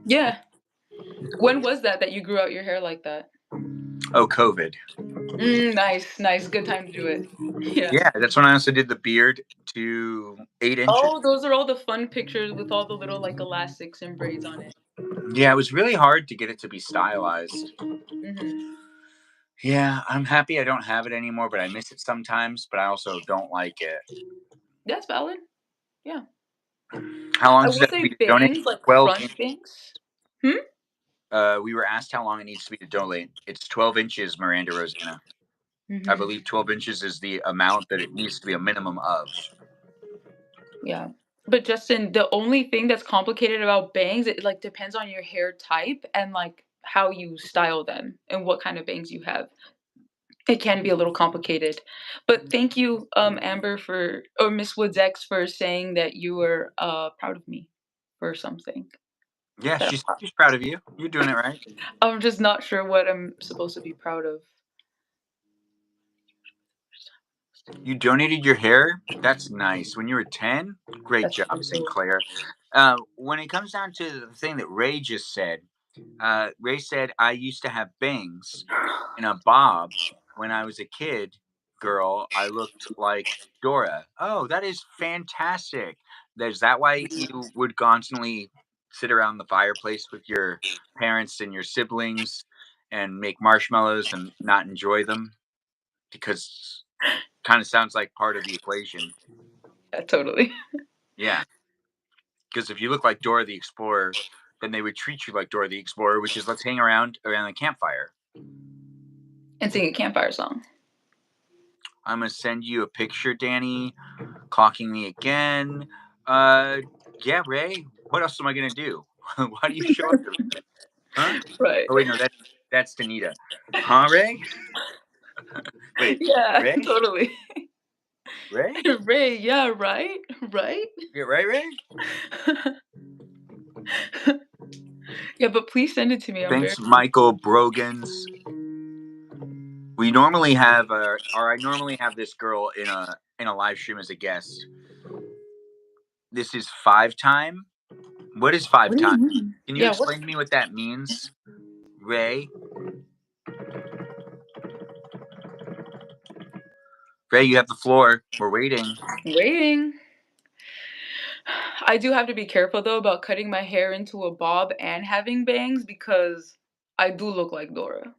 [SPEAKER 2] Yeah. When was that you grew out your hair like that?
[SPEAKER 1] Oh, COVID.
[SPEAKER 2] Nice, nice. Good time to do it. Yeah.
[SPEAKER 1] Yeah, that's when I also did the beard to 8 inches.
[SPEAKER 2] Oh, those are all the fun pictures with all the little like elastics and braids on it.
[SPEAKER 1] Yeah, it was really hard to get it to be stylized.
[SPEAKER 2] Mhm.
[SPEAKER 1] Yeah, I'm happy I don't have it anymore, but I miss it sometimes, but I also don't like it.
[SPEAKER 2] That's valid. Yeah.
[SPEAKER 1] How long
[SPEAKER 2] I
[SPEAKER 1] does
[SPEAKER 2] will
[SPEAKER 1] that to be
[SPEAKER 2] say
[SPEAKER 1] to donate?
[SPEAKER 2] bangs, like
[SPEAKER 1] 12
[SPEAKER 2] front
[SPEAKER 1] inches.
[SPEAKER 2] bangs. Hmm?
[SPEAKER 1] We were asked how long it needs to be to donate. It's 12 inches, Miranda Rosanna. I
[SPEAKER 2] Mhm.
[SPEAKER 1] believe 12 inches is the amount that it needs to be a minimum of.
[SPEAKER 2] Yeah. But Justin, the only thing that's complicated about bangs, it like depends on your hair type and like how you style them and what kind of bangs you have. It can be a little complicated. But thank you, Amber, or Miss Woods X, for saying that you were proud of me for something.
[SPEAKER 1] Yeah,
[SPEAKER 2] That
[SPEAKER 1] she's proud of you. You're doing it right.
[SPEAKER 2] I'm just not sure what I'm supposed to be proud of.
[SPEAKER 1] You donated your hair. That's nice. When you were 10, great
[SPEAKER 2] That's
[SPEAKER 1] job,
[SPEAKER 2] pretty cool.
[SPEAKER 1] Sinclair. When it comes down to the thing that Ray just said, Ray said I used to have bangs in a bob when I was a kid. Girl, I looked like Dora. Oh, that is fantastic. Is that why you would constantly sit around the fireplace with your parents and your siblings and make marshmallows and not enjoy them? Because kind of sounds like part of the equation.
[SPEAKER 2] Yeah, totally.
[SPEAKER 1] Yeah, because if you look like Dora the Explorer, then they would treat you like Dora the Explorer, which is let's hang around the campfire.
[SPEAKER 2] And sing a campfire song.
[SPEAKER 1] I'm gonna send you a picture, Danny, clocking me again. Uh, yeah, Ray. What else am I gonna do? Why do you show up to me? Huh?
[SPEAKER 2] Right.
[SPEAKER 1] Oh wait, no, that's Danita. Huh, Ray? Wait,
[SPEAKER 2] Yeah,
[SPEAKER 1] Ray?
[SPEAKER 2] totally.
[SPEAKER 1] Ray?
[SPEAKER 2] Ray, yeah, right? Right?
[SPEAKER 1] Yeah, right, Ray?
[SPEAKER 2] Yeah, but please send it to me. I'm very
[SPEAKER 1] Thanks, Michael Brogans. We normally have, or I normally have this girl in a live stream as a guest. This is 5 time. What is five
[SPEAKER 2] What do you
[SPEAKER 1] time?
[SPEAKER 2] mean?
[SPEAKER 1] Can you
[SPEAKER 2] Yeah, what's
[SPEAKER 1] explain to me what that means, Ray? Ray, you have the floor. We're waiting.
[SPEAKER 2] waiting? I do have to be careful though about cutting my hair into a bob and having bangs because I do look like Dora.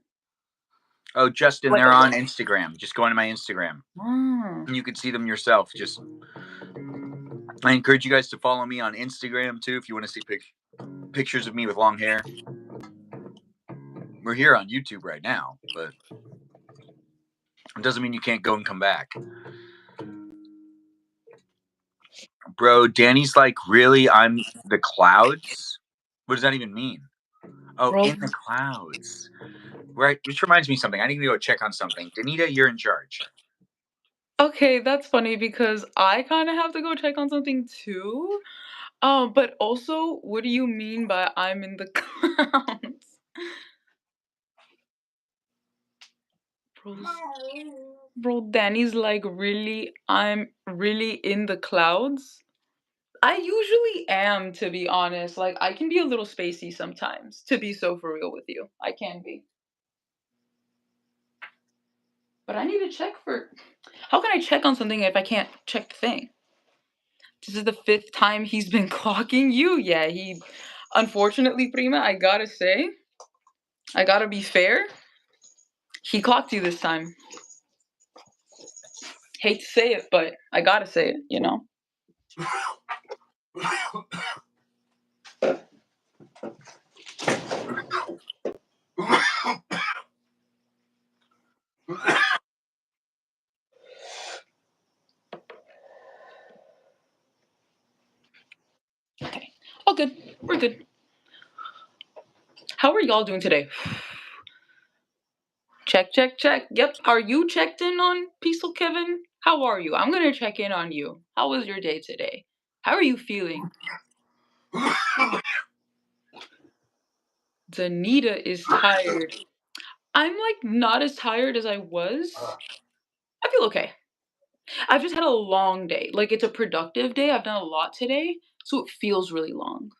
[SPEAKER 1] Oh, Justin,
[SPEAKER 2] Like
[SPEAKER 1] they're
[SPEAKER 2] a
[SPEAKER 1] on
[SPEAKER 2] lot.
[SPEAKER 1] Instagram. Just go onto my Instagram.
[SPEAKER 2] Mm.
[SPEAKER 1] And you can see them yourself. I encourage you guys to follow me on Instagram too if you want to see pictures of me with long hair. We're here on YouTube right now, but it doesn't mean you can't go and come back. Bro, Danny's like, really? I'm the clouds? What does that even mean? Oh,
[SPEAKER 2] Bro.
[SPEAKER 1] in the clouds. Right, which reminds me of something. I need to go check on something. Danita, you're in charge.
[SPEAKER 2] Okay, that's funny because I kind of have to go check on something too. But also, what do you mean by I'm in the clouds? Bro's, bro, Danny's like, really? I'm really in the clouds? I usually am, to be honest. Like, I can be a little spacey sometimes, to be so for real with you. I can be. But I need to check for. How can I check on something if I can't check the thing? This is the fifth time he's been clocking you. Yeah, he. Unfortunately, Prima, I gotta say, I gotta be fair. He clocked you this time. Hate to say it, but I gotta say it. Okay. All good. We're good. How are y'all doing today? Check, check, check. Yep. Are you checked in on Peaceful Kevin? How are you? I'm gonna check in on you. How was your day today? How are you feeling? Danita is tired. I'm like not as tired as I was. I feel okay. I've just had a long day. Like it's a productive day. I've done a lot today, so it feels really long.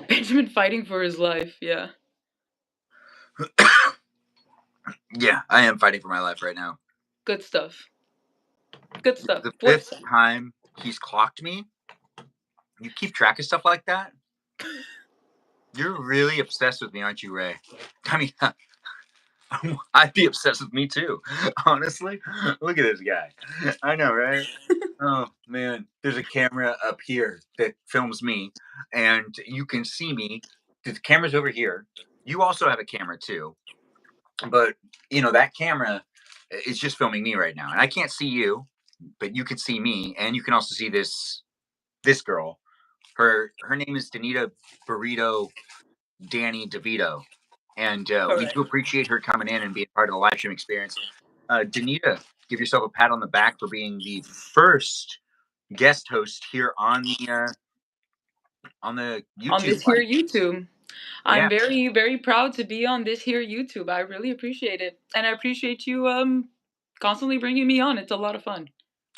[SPEAKER 2] Benjamin fighting for his life. Yeah.
[SPEAKER 1] Yeah, I am fighting for my life right now.
[SPEAKER 2] Good stuff. Good stuff.
[SPEAKER 1] The
[SPEAKER 2] What?
[SPEAKER 1] fifth time he's clocked me. You keep track of stuff like that? You're really obsessed with me, aren't you, Ray? I mean, I'd be obsessed with me too, honestly. Look at this guy. I know, right? Oh man, there's a camera up here that films me, and you can see me. The camera's over here. You also have a camera too, but that camera is just filming me right now, and I can't see you, but you can see me, and you can also see this girl. Her name is Danita Burrito Danny DeVito, and we do
[SPEAKER 2] Correct.
[SPEAKER 1] appreciate her coming in and being part of the live stream experience. Danita, give yourself a pat on the back for being the first guest host here on the
[SPEAKER 2] On
[SPEAKER 1] YouTube
[SPEAKER 2] this here
[SPEAKER 1] live.
[SPEAKER 2] YouTube. I'm
[SPEAKER 1] Yeah,
[SPEAKER 2] very, very proud to be on this here YouTube. I really appreciate it. And I appreciate you constantly bringing me on. It's a lot of fun.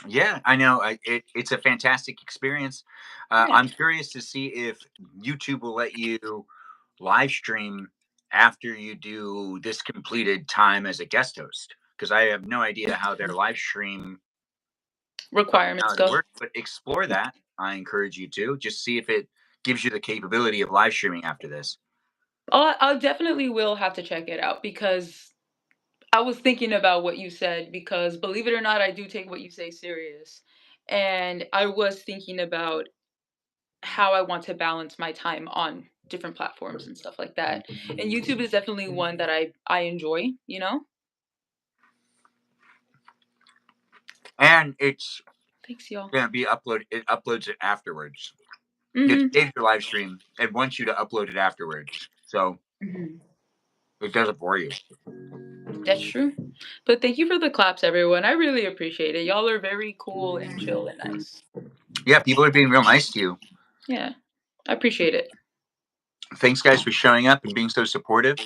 [SPEAKER 1] yeah, I know. It's a fantastic experience.
[SPEAKER 2] Yeah.
[SPEAKER 1] I'm curious to see if YouTube will let you live stream after you do this completed time as a guest host, because I have no idea how their live stream
[SPEAKER 2] Requirements
[SPEAKER 1] functionality
[SPEAKER 2] go.
[SPEAKER 1] works. But explore that. I encourage you to just see if it gives you the capability of live streaming after this.
[SPEAKER 2] I definitely will have to check it out because I was thinking about what you said because believe it or not, I do take what you say serious. And I was thinking about how I want to balance my time on different platforms and stuff like that. And YouTube is definitely one that I enjoy, you know?
[SPEAKER 1] And it's
[SPEAKER 2] Thanks, y'all.
[SPEAKER 1] gonna be uploaded. It uploads it afterwards. It
[SPEAKER 2] Mhm.
[SPEAKER 1] saves your live stream and wants you to upload it afterwards. So
[SPEAKER 2] Mhm.
[SPEAKER 1] it does it for you.
[SPEAKER 2] That's true. But thank you for the claps, everyone. I really appreciate it. Y'all are very cool and chill and nice.
[SPEAKER 1] Yeah, people are being real nice to you.
[SPEAKER 2] Yeah. I appreciate it.
[SPEAKER 1] Thanks, guys, for showing up and being so supportive.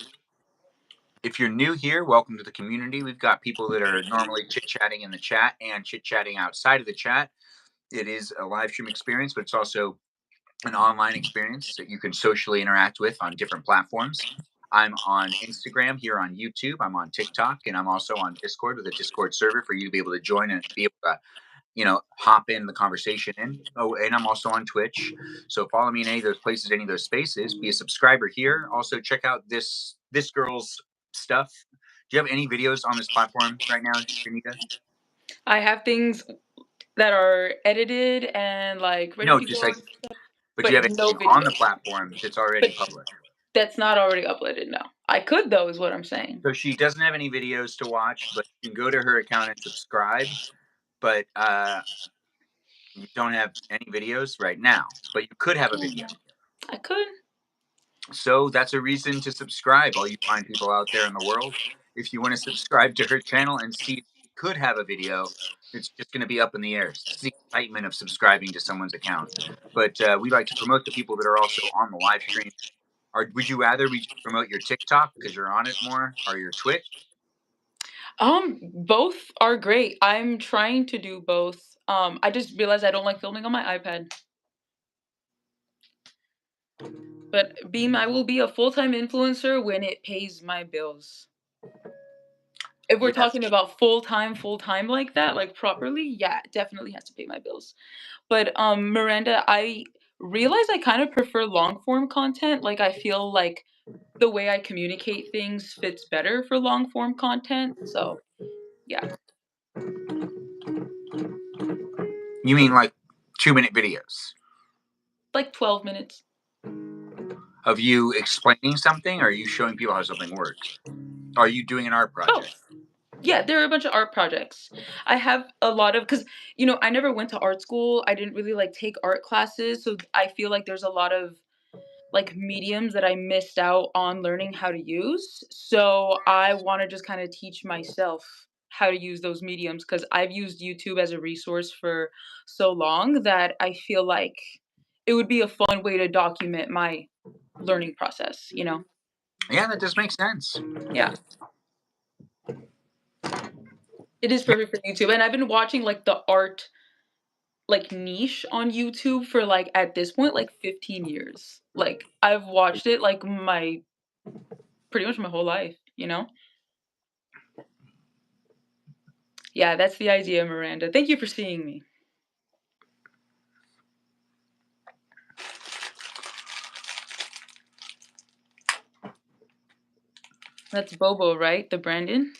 [SPEAKER 1] If you're new here, welcome to the community. We've got people that are normally chit chatting in the chat and chit chatting outside of the chat. It is a live stream experience, but it's also an online experience that you can socially interact with on different platforms. I'm on Instagram, here on YouTube. I'm on TikTok, and I'm also on Discord with a Discord server for you to be able to join and be able to, hop in the conversation in. Oh, and I'm also on Twitch. So follow me in any of those places, any of those spaces. Be a subscriber here. Also check out this girl's stuff. Do you have any videos on this platform right now, Danita?
[SPEAKER 2] I have things that are edited and like ready
[SPEAKER 1] No,
[SPEAKER 2] to
[SPEAKER 1] just
[SPEAKER 2] go,
[SPEAKER 1] like, but do you
[SPEAKER 2] but
[SPEAKER 1] have
[SPEAKER 2] no
[SPEAKER 1] anything on the
[SPEAKER 2] videos.
[SPEAKER 1] platform that's already
[SPEAKER 2] But
[SPEAKER 1] public?
[SPEAKER 2] that's not already uploaded, no. I could though, is what I'm saying.
[SPEAKER 1] So she doesn't have any videos to watch, but you can go to her account and subscribe. But you don't have any videos right now, but you could have a video.
[SPEAKER 2] I could.
[SPEAKER 1] So that's a reason to subscribe, all you fine people out there in the world. If you want to subscribe to her channel and see if she could have a video, it's just going to be up in the air. It's the excitement of subscribing to someone's account. But we like to promote the people that are also on the live stream. Or would you rather we just promote your TikTok because you're on it more, or your Twitch?
[SPEAKER 2] Both are great. I'm trying to do both. I just realized I don't like filming on my iPad. But Beam, I will be a full-time influencer when it pays my bills. If we're
[SPEAKER 1] Yes.
[SPEAKER 2] talking about full time like that, like properly, yeah, it definitely has to pay my bills. But Miranda, I realize I kind of prefer long form content. Like I feel like the way I communicate things fits better for long form content. So yeah,
[SPEAKER 1] You mean like 2-minute videos
[SPEAKER 2] like 12 minutes.
[SPEAKER 1] of you explaining something, or are you showing people how something works? Are you doing an art project?
[SPEAKER 2] Both. Yeah, there are a bunch of art projects. I have a lot of because I never went to art school. I didn't really like take art classes, so I feel like there's a lot of like mediums that I missed out on learning how to use. So I want to just kind of teach myself how to use those mediums because I've used YouTube as a resource for so long that I feel like it would be a fun way to document my learning process, you know?
[SPEAKER 1] Yeah, that does make sense.
[SPEAKER 2] Yeah. It is perfect for YouTube. And I've been watching like the art like niche on YouTube for like at this point like 15 years. Like I've watched it like my pretty much my whole life, you know? Yeah, that's the idea, Miranda. Thank you for seeing me. That's Bobo, right? The Brandon?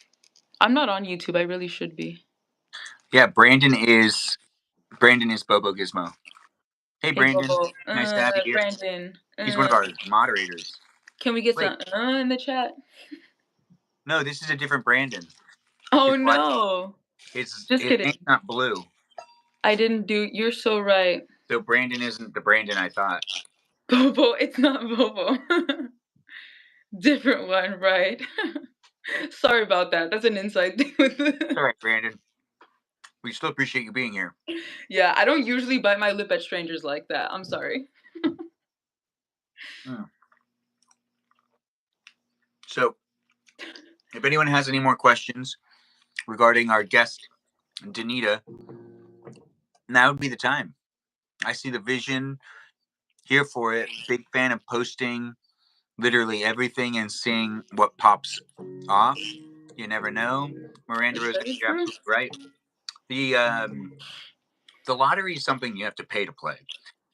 [SPEAKER 2] I'm not on YouTube. I really should be.
[SPEAKER 1] Yeah, Brandon is Bobo Gizmo. Hey,
[SPEAKER 2] Hey,
[SPEAKER 1] Brandon.
[SPEAKER 2] Bobo.
[SPEAKER 1] Nice to have you here.
[SPEAKER 2] Brandon.
[SPEAKER 1] He's one of our moderators.
[SPEAKER 2] Can we get
[SPEAKER 1] Wait,
[SPEAKER 2] some in the chat?
[SPEAKER 1] no, this is a different Brandon.
[SPEAKER 2] Oh
[SPEAKER 1] His
[SPEAKER 2] no. Just
[SPEAKER 1] his name's
[SPEAKER 2] kidding.
[SPEAKER 1] not Blue.
[SPEAKER 2] I didn't do. You're so right.
[SPEAKER 1] So Brandon isn't the Brandon I thought.
[SPEAKER 2] Bobo, it's not Bobo. Different one, right? Sorry about that. That's an inside thing with
[SPEAKER 1] All right, Brandon. We still appreciate you being here.
[SPEAKER 2] Yeah, I don't usually bite my lip at strangers like that. I'm sorry.
[SPEAKER 1] Mm. So, if anyone has any more questions regarding our guest, Danita, now would be the time. I see the vision, here for it. Big fan of posting literally everything and seeing what pops off. You never know. Miranda Rose,
[SPEAKER 2] That is
[SPEAKER 1] you're
[SPEAKER 2] true.
[SPEAKER 1] absolutely right. The lottery is something you have to pay to play.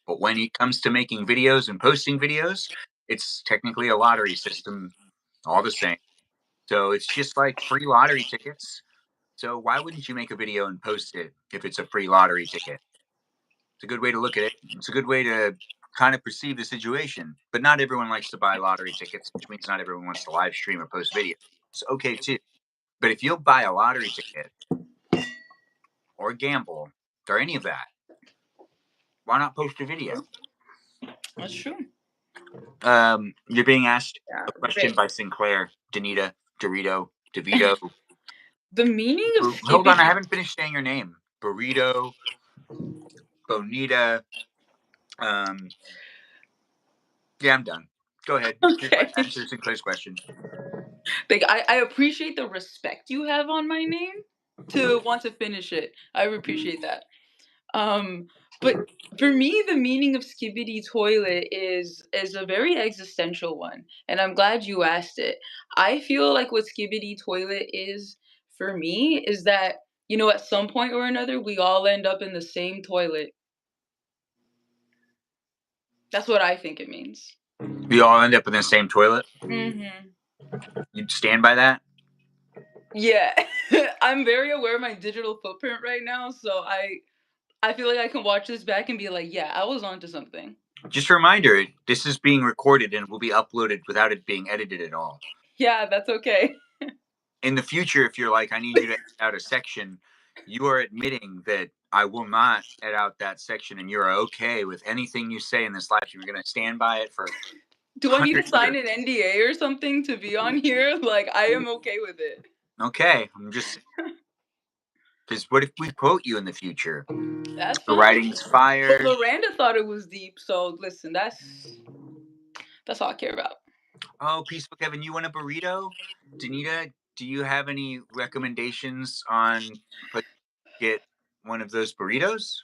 [SPEAKER 1] But when it comes to making videos and posting videos, it's technically a lottery system all the same. So it's just like free lottery tickets. So why wouldn't you make a video and post it if it's a free lottery ticket? It's a good way to look at it. It's a good way to kind of perceive the situation. But not everyone likes to buy lottery tickets, which means not everyone wants to live stream or post video. It's okay too. But if you'll buy a lottery ticket or gamble or any of that, why not post a video?
[SPEAKER 2] That's true.
[SPEAKER 1] You're being asked
[SPEAKER 2] Yeah,
[SPEAKER 1] a question
[SPEAKER 2] right.
[SPEAKER 1] by Sinclair, Danita, Dorito, DeVito.
[SPEAKER 2] The meaning of
[SPEAKER 1] Hold on, I
[SPEAKER 2] skibbity.
[SPEAKER 1] haven't finished saying your name. Burrito, Bonita. Um, yeah, I'm done. Go ahead.
[SPEAKER 2] Okay.
[SPEAKER 1] Answer Sinclair's question.
[SPEAKER 2] Like I appreciate the respect you have on my name to want to finish it. I appreciate that. But for me, the meaning of Skibby Toilet is a very existential one, and I'm glad you asked it. I feel like what Skibby Toilet is for me is that at some point or another we all end up in the same toilet. That's what I think it means.
[SPEAKER 1] We all end up in the same toilet.
[SPEAKER 2] Mhm.
[SPEAKER 1] You'd stand by that?
[SPEAKER 2] Yeah, I'm very aware of my digital footprint right now, so I feel like I can watch this back and be like, yeah, I was onto something.
[SPEAKER 1] Just a reminder, this is being recorded and will be uploaded without it being edited at all.
[SPEAKER 2] Yeah, that's okay.
[SPEAKER 1] In the future, if you're like, I need you to edit out a section, you are admitting that I will not edit out that section and you're okay with anything you say in this live stream. You're going to stand by it for
[SPEAKER 2] Do I need to
[SPEAKER 1] 100
[SPEAKER 2] sign
[SPEAKER 1] years.
[SPEAKER 2] an NDA or something to be on here? Like, I am okay with it.
[SPEAKER 1] Okay, I'm just because what if we quote you in the future?
[SPEAKER 2] That's
[SPEAKER 1] The
[SPEAKER 2] fine.
[SPEAKER 1] writing's
[SPEAKER 2] But
[SPEAKER 1] fired.
[SPEAKER 2] Miranda thought it was deep, so listen, that's all I care about.
[SPEAKER 1] Oh, Peaceful Kevin, you want a burrito? Danita, do you have any recommendations on get one of those burritos?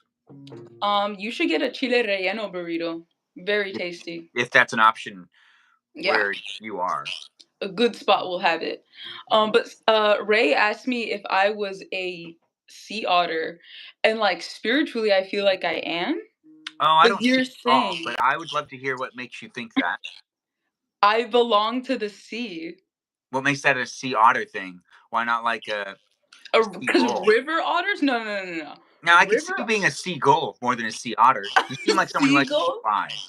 [SPEAKER 2] You should get a chile relleno burrito. Very
[SPEAKER 1] If,
[SPEAKER 2] tasty.
[SPEAKER 1] if that's an option
[SPEAKER 2] Yeah,
[SPEAKER 1] where you are.
[SPEAKER 2] a good spot will have it. But Ray asked me if I was a sea otter, and like spiritually, I feel like I am.
[SPEAKER 1] Oh, I
[SPEAKER 2] But
[SPEAKER 1] don't see
[SPEAKER 2] you're
[SPEAKER 1] it at all,
[SPEAKER 2] saying
[SPEAKER 1] but I would love to hear what makes you think that.
[SPEAKER 2] I belong to the sea.
[SPEAKER 1] What makes that a sea otter thing? Why not like a
[SPEAKER 2] Because
[SPEAKER 1] seagull?
[SPEAKER 2] river otters? No, no, no, no, no.
[SPEAKER 1] Now, I could see you
[SPEAKER 2] River
[SPEAKER 1] being a seagull more than a sea otter. You seem like someone who likes to
[SPEAKER 2] seagull?
[SPEAKER 1] fly.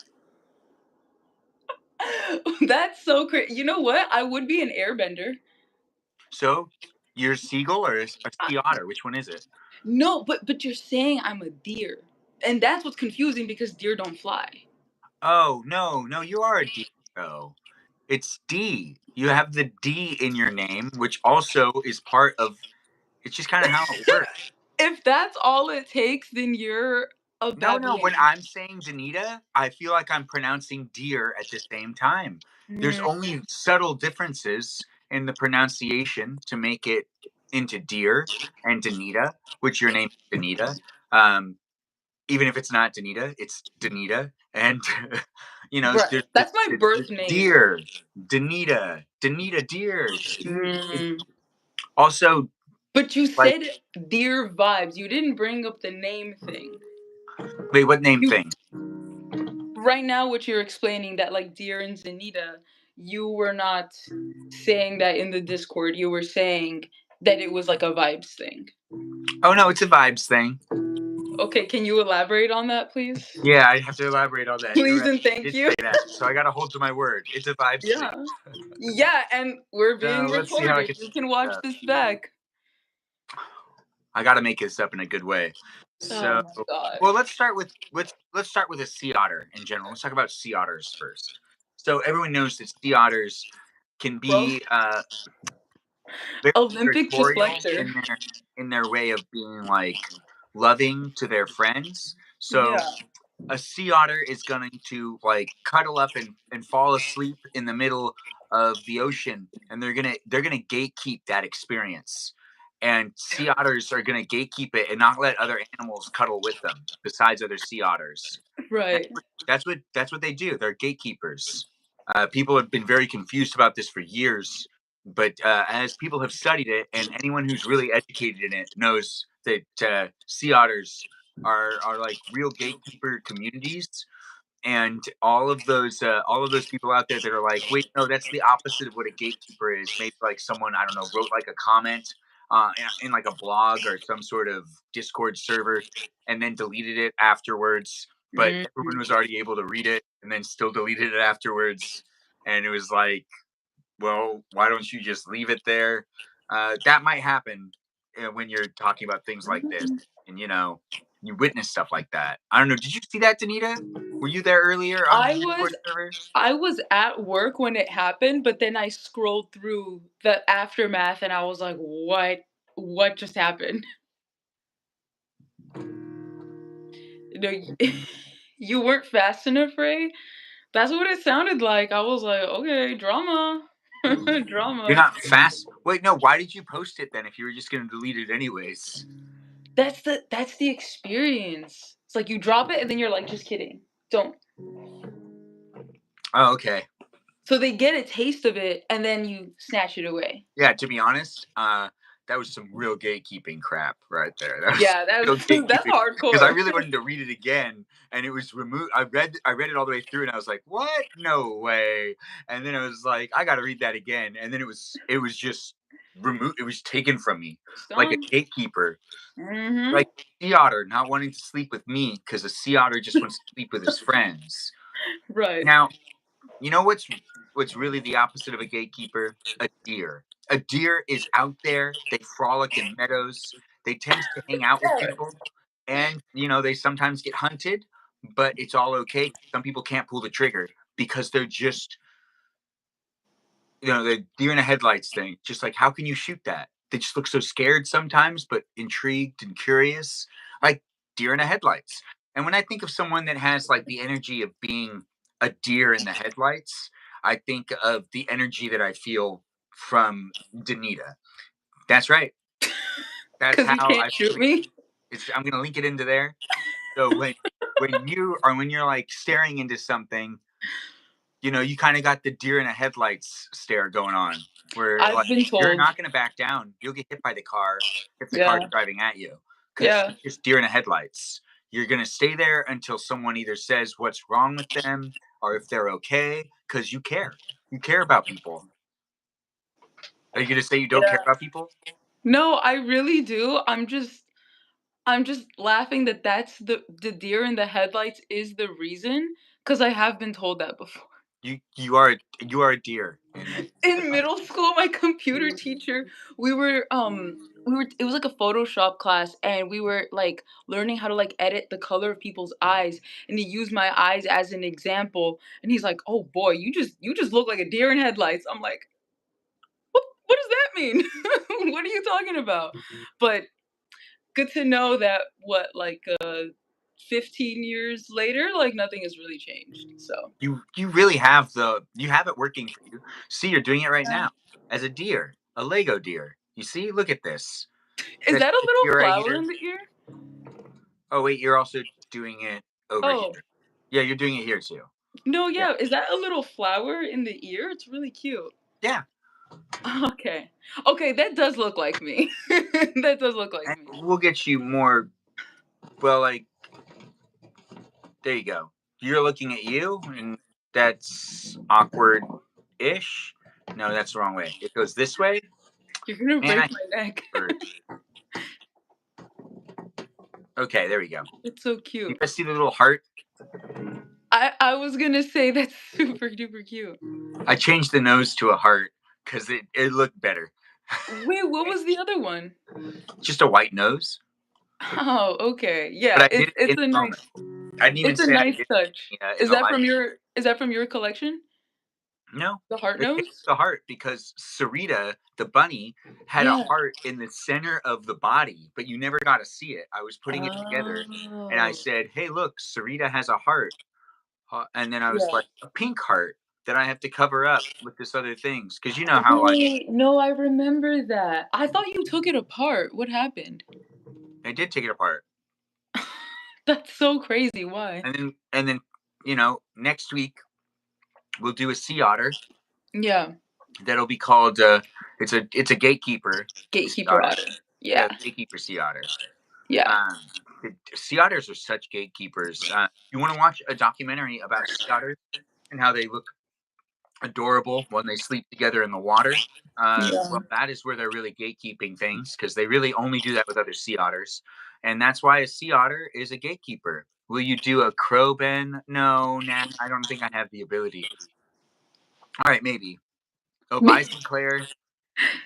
[SPEAKER 2] That's so crazy. You know what? I would be an airbender.
[SPEAKER 1] So, you're a seagull or a
[SPEAKER 2] I,
[SPEAKER 1] sea otter? Which one is it?
[SPEAKER 2] no, but you're saying I'm a deer, and that's what's confusing because deer don't fly.
[SPEAKER 1] Oh, no, no, you are a D. Oh, it's D. You have the D in your name, which also is part of it's just kind of how it works.
[SPEAKER 2] If that's all it takes, then you're a
[SPEAKER 1] No, no, when
[SPEAKER 2] baboon.
[SPEAKER 1] I'm saying Danita, I feel like I'm pronouncing deer at the same time. There's
[SPEAKER 2] Mm,
[SPEAKER 1] only subtle differences in the pronunciation to make it into deer and Danita, which your name is Danita. Um, Even if it's not Danita, it's Danita. And,
[SPEAKER 2] right.
[SPEAKER 1] there's
[SPEAKER 2] That's my
[SPEAKER 1] the
[SPEAKER 2] birth name.
[SPEAKER 1] deer, Danita, Danita, deer.
[SPEAKER 2] Mm.
[SPEAKER 1] Also,
[SPEAKER 2] But you
[SPEAKER 1] like,
[SPEAKER 2] said deer vibes. You didn't bring up the name thing.
[SPEAKER 1] wait, what name
[SPEAKER 2] You
[SPEAKER 1] thing?
[SPEAKER 2] right now what you're explaining that like dear and Zenita, you were not saying that in the Discord. You were saying that it was like a vibes thing.
[SPEAKER 1] Oh, no, it's a vibes thing.
[SPEAKER 2] Okay, can you elaborate on that, please?
[SPEAKER 1] Yeah, I have to elaborate on that. You're
[SPEAKER 2] Please
[SPEAKER 1] right.
[SPEAKER 2] and
[SPEAKER 1] I
[SPEAKER 2] thank
[SPEAKER 1] did
[SPEAKER 2] you.
[SPEAKER 1] say that. So I got to hold to my word. It's a vibes thing.
[SPEAKER 2] Yeah. Yeah, and we're being
[SPEAKER 1] Let's see how I
[SPEAKER 2] recorded.
[SPEAKER 1] can.
[SPEAKER 2] You can watch
[SPEAKER 1] Uh,
[SPEAKER 2] this back.
[SPEAKER 1] I got to make this up in a good way. So,
[SPEAKER 2] Oh my god.
[SPEAKER 1] well, let's start with a sea otter in general. Let's talk about sea otters first. So everyone knows that sea otters can
[SPEAKER 2] Bro,
[SPEAKER 1] be very
[SPEAKER 2] Olympic
[SPEAKER 1] territorial
[SPEAKER 2] deflector.
[SPEAKER 1] in their way of being like loving to their friends. So
[SPEAKER 2] Yeah.
[SPEAKER 1] a sea otter is going to like cuddle up and fall asleep in the middle of the ocean, and they're gonna gatekeep that experience. And sea otters are gonna gatekeep it and not let other animals cuddle with them besides other sea otters. That's
[SPEAKER 2] Right.
[SPEAKER 1] what that's what they do. They're gatekeepers. People have been very confused about this for years, but as people have studied it, and anyone who's really educated in it knows that sea otters are like real gatekeeper communities. And all of those people out there that are like, wait, no, that's the opposite of what a gatekeeper is. Maybe like someone, I don't know, wrote like a comment in like a blog or some sort of Discord server and then deleted it afterwards, but everyone was
[SPEAKER 2] Mhm.
[SPEAKER 1] already able to read it and then still deleted it afterwards. And it was like, well, why don't you just leave it there? That might happen when you're talking about things like this, and you witness stuff like that. I don't know. Did you see that, Danita? Were you there earlier on the
[SPEAKER 2] I
[SPEAKER 1] Discord
[SPEAKER 2] was
[SPEAKER 1] server?
[SPEAKER 2] I was at work when it happened, but then I scrolled through the aftermath and I was like, "What? What just happened?" You know, you weren't fast enough, Ray? That's what it sounded like. I was like, "Okay, drama."
[SPEAKER 1] You're
[SPEAKER 2] Drama.
[SPEAKER 1] not fast. Wait, no. Why did you post it then if you were just going to delete it anyways?
[SPEAKER 2] That's the experience. It's like you drop it and then you're like, "Just kidding. Don't."
[SPEAKER 1] Oh, okay.
[SPEAKER 2] So they get a taste of it and then you snatch it away.
[SPEAKER 1] Yeah, to be honest, that was some real gatekeeping crap right there. That was
[SPEAKER 2] Yeah,
[SPEAKER 1] real
[SPEAKER 2] that's
[SPEAKER 1] gatekeeping because I
[SPEAKER 2] hardcore.
[SPEAKER 1] really wanted to read it again, and it was removed. I read it all the way through, and I was like, "What? No way!" And then I was like, "I got to read that again," and then it was just removed. It was taken from me like a
[SPEAKER 2] Stung.
[SPEAKER 1] gatekeeper,
[SPEAKER 2] Mhm.
[SPEAKER 1] like sea otter not wanting to sleep with me because a sea otter just wants to sleep with his friends.
[SPEAKER 2] Right.
[SPEAKER 1] Now, you know what's really the opposite of a gatekeeper? A deer. A deer is out there. They frolic in meadows. They tend to hang out with people, and they sometimes get hunted, but it's all okay. Some people can't pull the trigger because they're just the deer in the headlights thing. Just like, how can you shoot that? They just look so scared sometimes, but intrigued and curious, like deer in the headlights. And when I think of someone that has like the energy of being a deer in the headlights, I think of the energy that I feel from Danita. That's right. That's
[SPEAKER 2] 'Cause you
[SPEAKER 1] how
[SPEAKER 2] can't
[SPEAKER 1] I
[SPEAKER 2] shoot
[SPEAKER 1] feel.
[SPEAKER 2] me?
[SPEAKER 1] I'm gonna link it into there. So when you're like staring into something, you kind of got the deer in the headlights stare going on, where
[SPEAKER 2] I've
[SPEAKER 1] like
[SPEAKER 2] been
[SPEAKER 1] you're
[SPEAKER 2] told.
[SPEAKER 1] not going to back down. You'll get hit by the car if the car's
[SPEAKER 2] Yeah.
[SPEAKER 1] driving at you because
[SPEAKER 2] Yeah.
[SPEAKER 1] it's deer in the headlights. You're going to stay there until someone either says what's wrong with them or if they're okay because you care. You care about people. Are you going to say you don't care
[SPEAKER 2] Yeah.
[SPEAKER 1] about people?
[SPEAKER 2] No, I really do. I'm just laughing that that's the deer in the headlights is the reason. Cause I have been told that before.
[SPEAKER 1] You are a deer in the
[SPEAKER 2] In
[SPEAKER 1] headlights.
[SPEAKER 2] middle school, my computer teacher, we were it was like a Photoshop class, and we were, like, learning how to, like, edit the color of people's eyes, and he used my eyes as an example, and he's like, "Oh, boy, you just look like a deer in headlights." I'm like, "What does that mean? What are you talking about?" But good to know that 15 years later, like, nothing has really changed, so.
[SPEAKER 1] You really have it working for you. See, you're doing it right
[SPEAKER 2] Yeah.
[SPEAKER 1] now as a deer, a Lego deer. You see, look at this.
[SPEAKER 2] Is
[SPEAKER 1] That's
[SPEAKER 2] that a
[SPEAKER 1] the
[SPEAKER 2] little
[SPEAKER 1] deer right
[SPEAKER 2] flower
[SPEAKER 1] here.
[SPEAKER 2] in the ear?
[SPEAKER 1] Oh wait, you're also doing it over
[SPEAKER 2] Oh.
[SPEAKER 1] here. Yeah, you're doing it here too.
[SPEAKER 2] No,
[SPEAKER 1] Yeah,
[SPEAKER 2] yeah, is that a little flower in the ear? It's really cute.
[SPEAKER 1] yeah.
[SPEAKER 2] Okay. Okay, that does look like me. That does look like
[SPEAKER 1] And
[SPEAKER 2] me.
[SPEAKER 1] we'll get you more. Well, like there you go. You're looking at you, and that's awkward-ish. No, that's the wrong way. It goes this way,
[SPEAKER 2] You're gonna
[SPEAKER 1] and
[SPEAKER 2] break
[SPEAKER 1] I
[SPEAKER 2] my neck.
[SPEAKER 1] awkward. Okay, there we go.
[SPEAKER 2] It's so
[SPEAKER 1] You
[SPEAKER 2] cute.
[SPEAKER 1] guys see the little heart?
[SPEAKER 2] I was gonna say that's super duper cute.
[SPEAKER 1] I changed the nose to a heart because it looked better.
[SPEAKER 2] Wait, what was the other one?
[SPEAKER 1] Just a white nose.
[SPEAKER 2] Oh, okay.
[SPEAKER 1] But
[SPEAKER 2] Yeah,
[SPEAKER 1] I did it in
[SPEAKER 2] it's a
[SPEAKER 1] the moment.
[SPEAKER 2] nice
[SPEAKER 1] I didn't even
[SPEAKER 2] it's a
[SPEAKER 1] say I
[SPEAKER 2] nice
[SPEAKER 1] did
[SPEAKER 2] touch.
[SPEAKER 1] it in the live.
[SPEAKER 2] Is that from your collection?
[SPEAKER 1] No,
[SPEAKER 2] The heart
[SPEAKER 1] it came
[SPEAKER 2] nose?
[SPEAKER 1] with the heart because Sarita, the bunny, had a
[SPEAKER 2] Yeah.
[SPEAKER 1] heart in the center of the body, but you never got to see it. I was putting it together, and I
[SPEAKER 2] Oh.
[SPEAKER 1] said, "Hey, look, Sarita has a heart," and then I was
[SPEAKER 2] Yeah.
[SPEAKER 1] like, "A pink heart that I have to cover up with this other things," because you know how like
[SPEAKER 2] Wait, no, I remember that. I thought you took it apart. What happened?
[SPEAKER 1] I did take it apart,
[SPEAKER 2] That's so crazy. Why?
[SPEAKER 1] and then next week we'll do a sea otter
[SPEAKER 2] Yeah.
[SPEAKER 1] that'll be called it's a gatekeeper sea
[SPEAKER 2] Gatekeeper
[SPEAKER 1] otter.
[SPEAKER 2] Otter.
[SPEAKER 1] Yeah,
[SPEAKER 2] Yeah.
[SPEAKER 1] gatekeeper sea otter.
[SPEAKER 2] Yeah.
[SPEAKER 1] Sea otters are such gatekeepers. You want to watch a documentary about sea otters and how they look adorable when they sleep together in the water?
[SPEAKER 2] Yeah.
[SPEAKER 1] Well, that is where they're really gatekeeping things because they really only do that with other sea otters, and that's why a sea otter is a gatekeeper. Will you do a crow, Ben? No, nah, I don't think I have the ability. All right, maybe. Oh, bye, Sinclair.